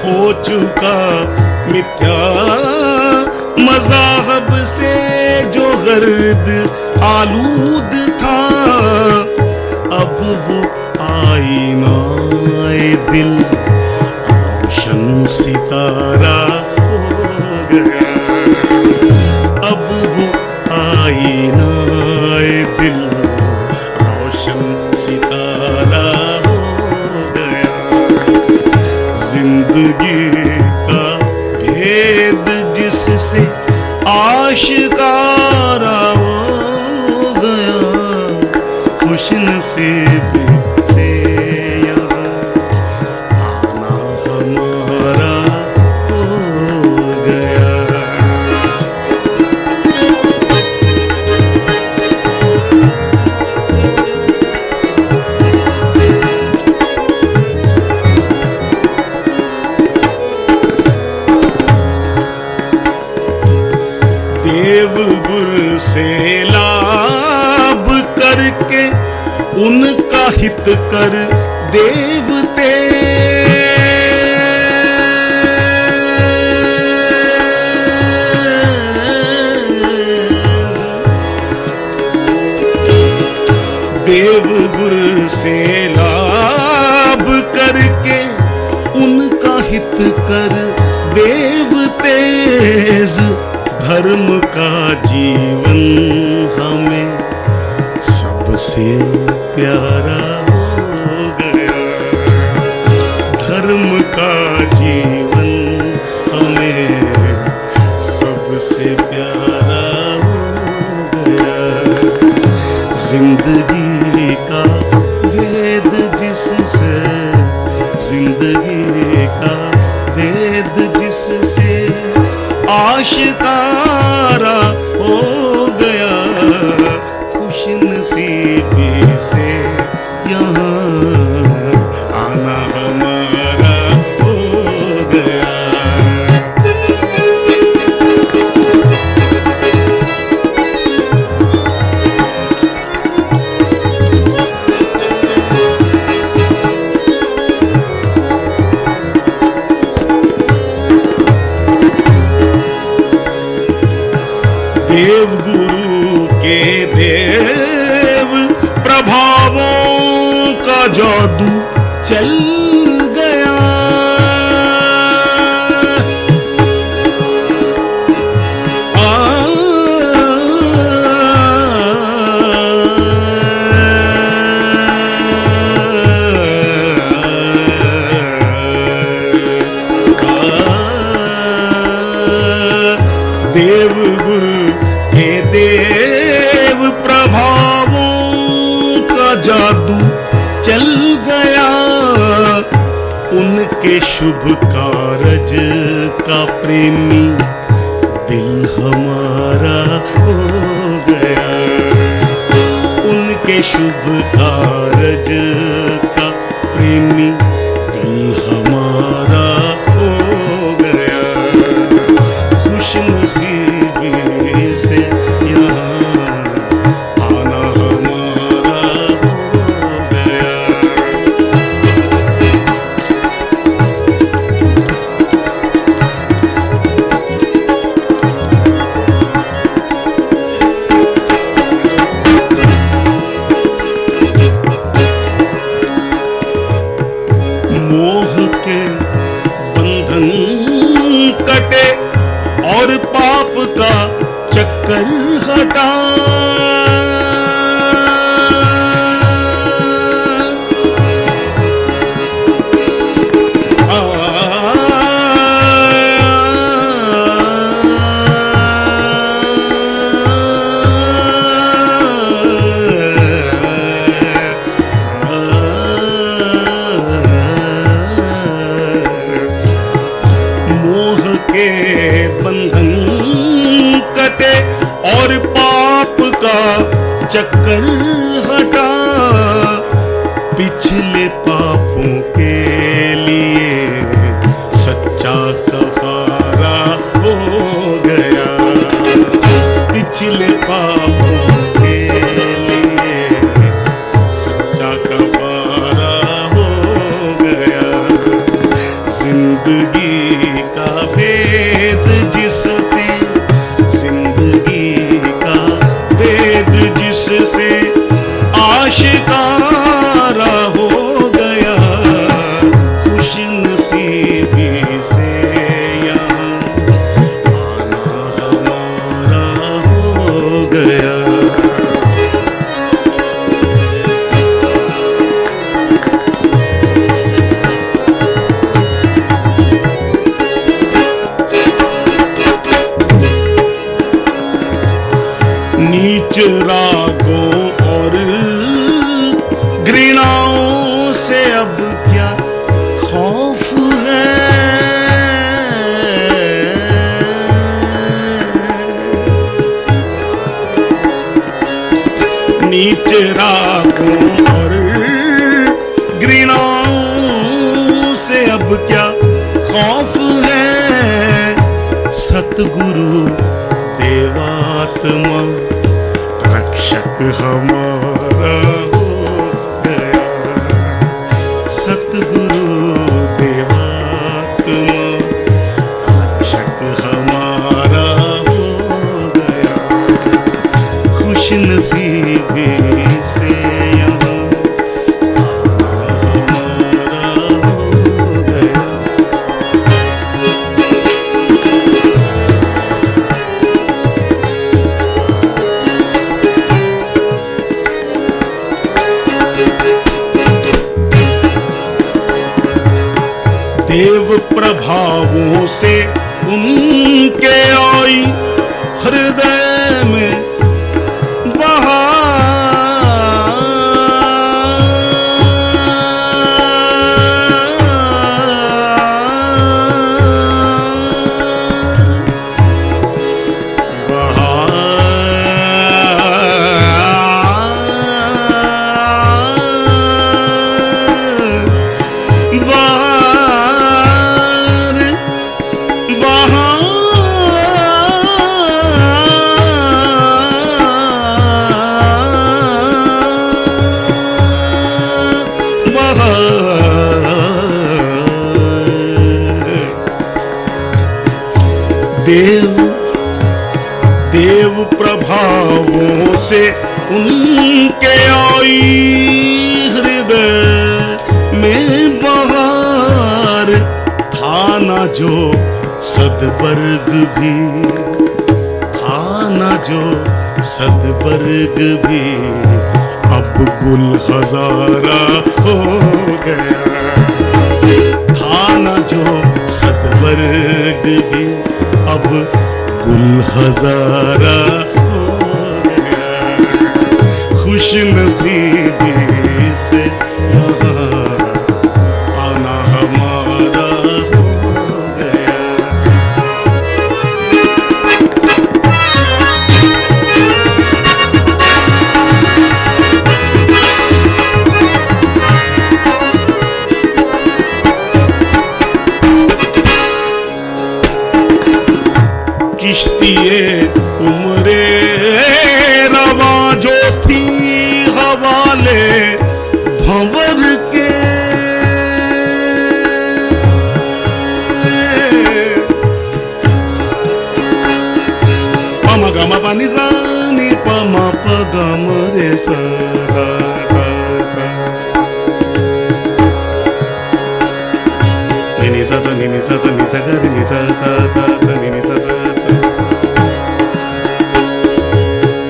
हो चुका मिथ्या मज़ाहब से जो गर्द आलूद था। अब वो आईनाए दिल रोशन सितारा हो गया। अब वो आईनाए दिल रोशन सितारा हो गया। जिंदगी का भेद जिससे आशिकारा हो गया। खुश नसीबी से यहाँ आना हमारा हो गया। देवगुरु से लाभ करके उनका हित कर देवते। देवगुरु से लाभ करके उनका हित कर देवते। धर्म का जीवन हमें सबसे प्यारा हो गया। धर्म का जीवन हमें सबसे प्यारा हो गया। जिंदगी का भेद जिससे, जिंदगी का भेद जिससे आशिकारा हो गया। खुश नसीबी से यहाँ आना हमारा हो गया। देवगुरु के देव प्रभावों का जादू चल गया। देवगुरु के देव प्रभावों का जादू चल गया। उनके शुभ कारज का प्रेमी दिल हमारा हो गया। उनके शुभ कारज का प्रेमी दिल हमारा हो गया। खुश नसीबी से यहाँ आना हमारा हो गया। कटे और पाप का चक्कर हटा। बंधन कटे और पाप का चक्कर हटा। पिछले पापों के लिए सच्चा कफारा हो गया। पिछले पापों के लिए सच्चा कफारा हो गया। जिंदगी का भेद जिससे, जिंदगी का भेद जिससे आशिकारा हो गया। खुश नसीबी से यहाँ आना हमारा हो गया। नीच रागों और घृणाओं से अब क्या खौफ है। नीच रागों और घृणाओं से अब क्या खौफ है। सतगुरु देवात्मा रक्षक हमारा हो गया। सतगुरु देवात्मा रक्षक हमारा हो गया। खुश नसीबी से यहाँ हमारा हो गया। देव प्रभावों से उनके आई हृदय में देव देव प्रभावों से उनके आई हृदय में बहार। था न जो सदबर्ग भी, था न जो सदबर्ग भी, अब गुल हजारा हो गया। था न जो सदबर्ग भी, अब गुल हजारा हो गया। खुश नसीबी से यहाँ आना हमारा हो गया। किश्तिए उम्रे रवा जो थी हवाले भंवर के। पमा गमा पानी सानी पमा पगम रे सा सा सा सा। नि नि चा चा नि चा ग रे नि चा चा चा चा नि नि चा चा चा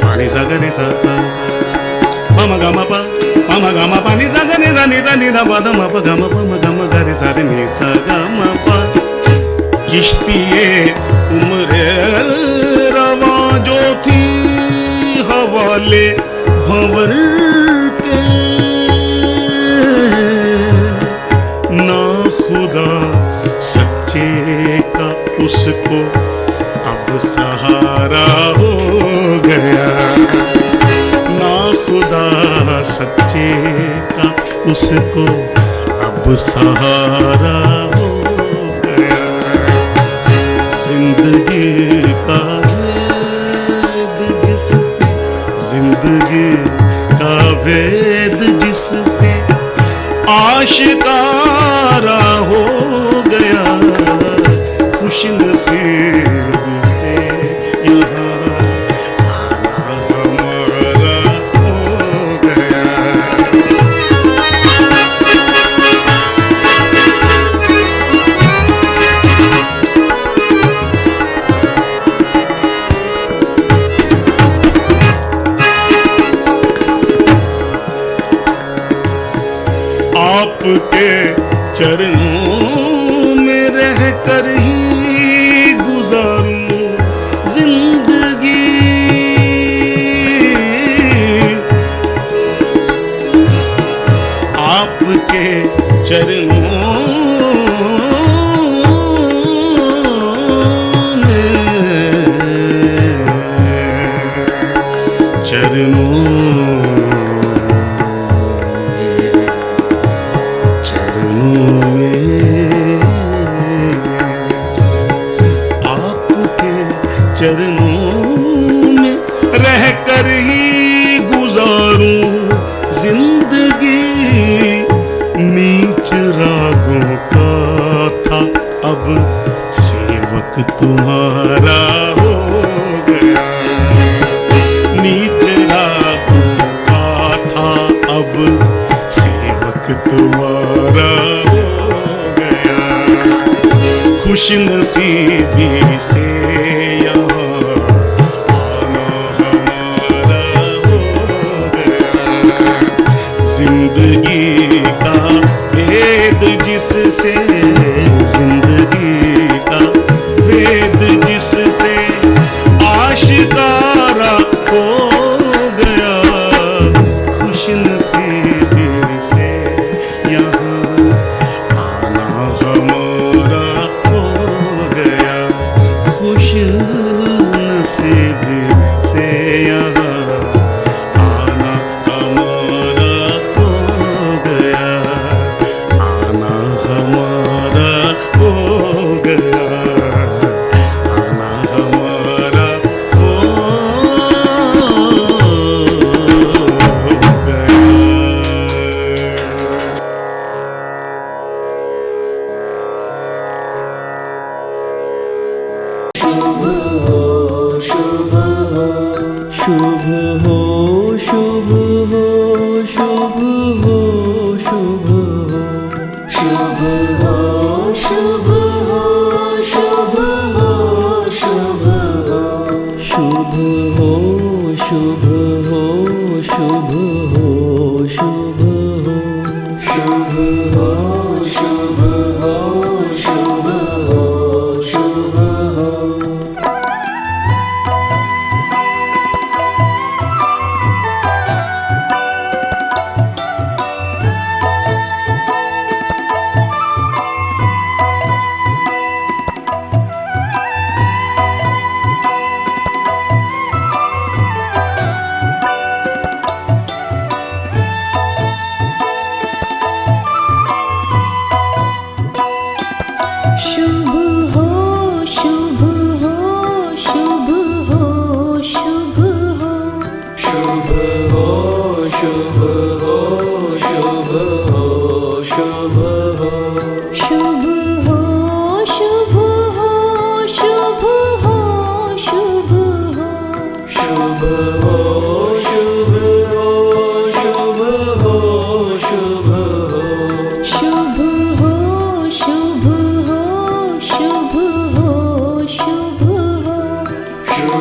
पाणी सा ग रे चा चा प म ग म प नि सा ग नि दा नि दा नि दा प द म प ग म प म ग म ग रे सा रे नि सा ग म प किश्तिए उम्र रवा जो थी हवाले भंवर के ना खुदा सच्चे का उसको अब सहारा हो गया ना खुदा सच्चे का उसको अब सहारा हो गया जिंदगी का भेद जिससे जिंदगी का भेद जिससे आशिकारा हो गया खुश नसीब से यहाँ आना हमारा हो गया आपके चरणों में रह कर ही गुजारूं जिंदगी आपके चरणों चरणों में रह कर ही गुजारूं जिंदगी नीच रागों का था अब सेवक तुम्हारा हो गया नीच रागों का था अब सेवक तुम्हारा हो गया खुश नसीबी से जिंदगी का भेद जिससे जिंदगी का भेद जिससे आशिकारा हो गया खुश नसीबी से यहाँ आना हमारा हो गया खुश नसीबी से यहाँ शुभ हो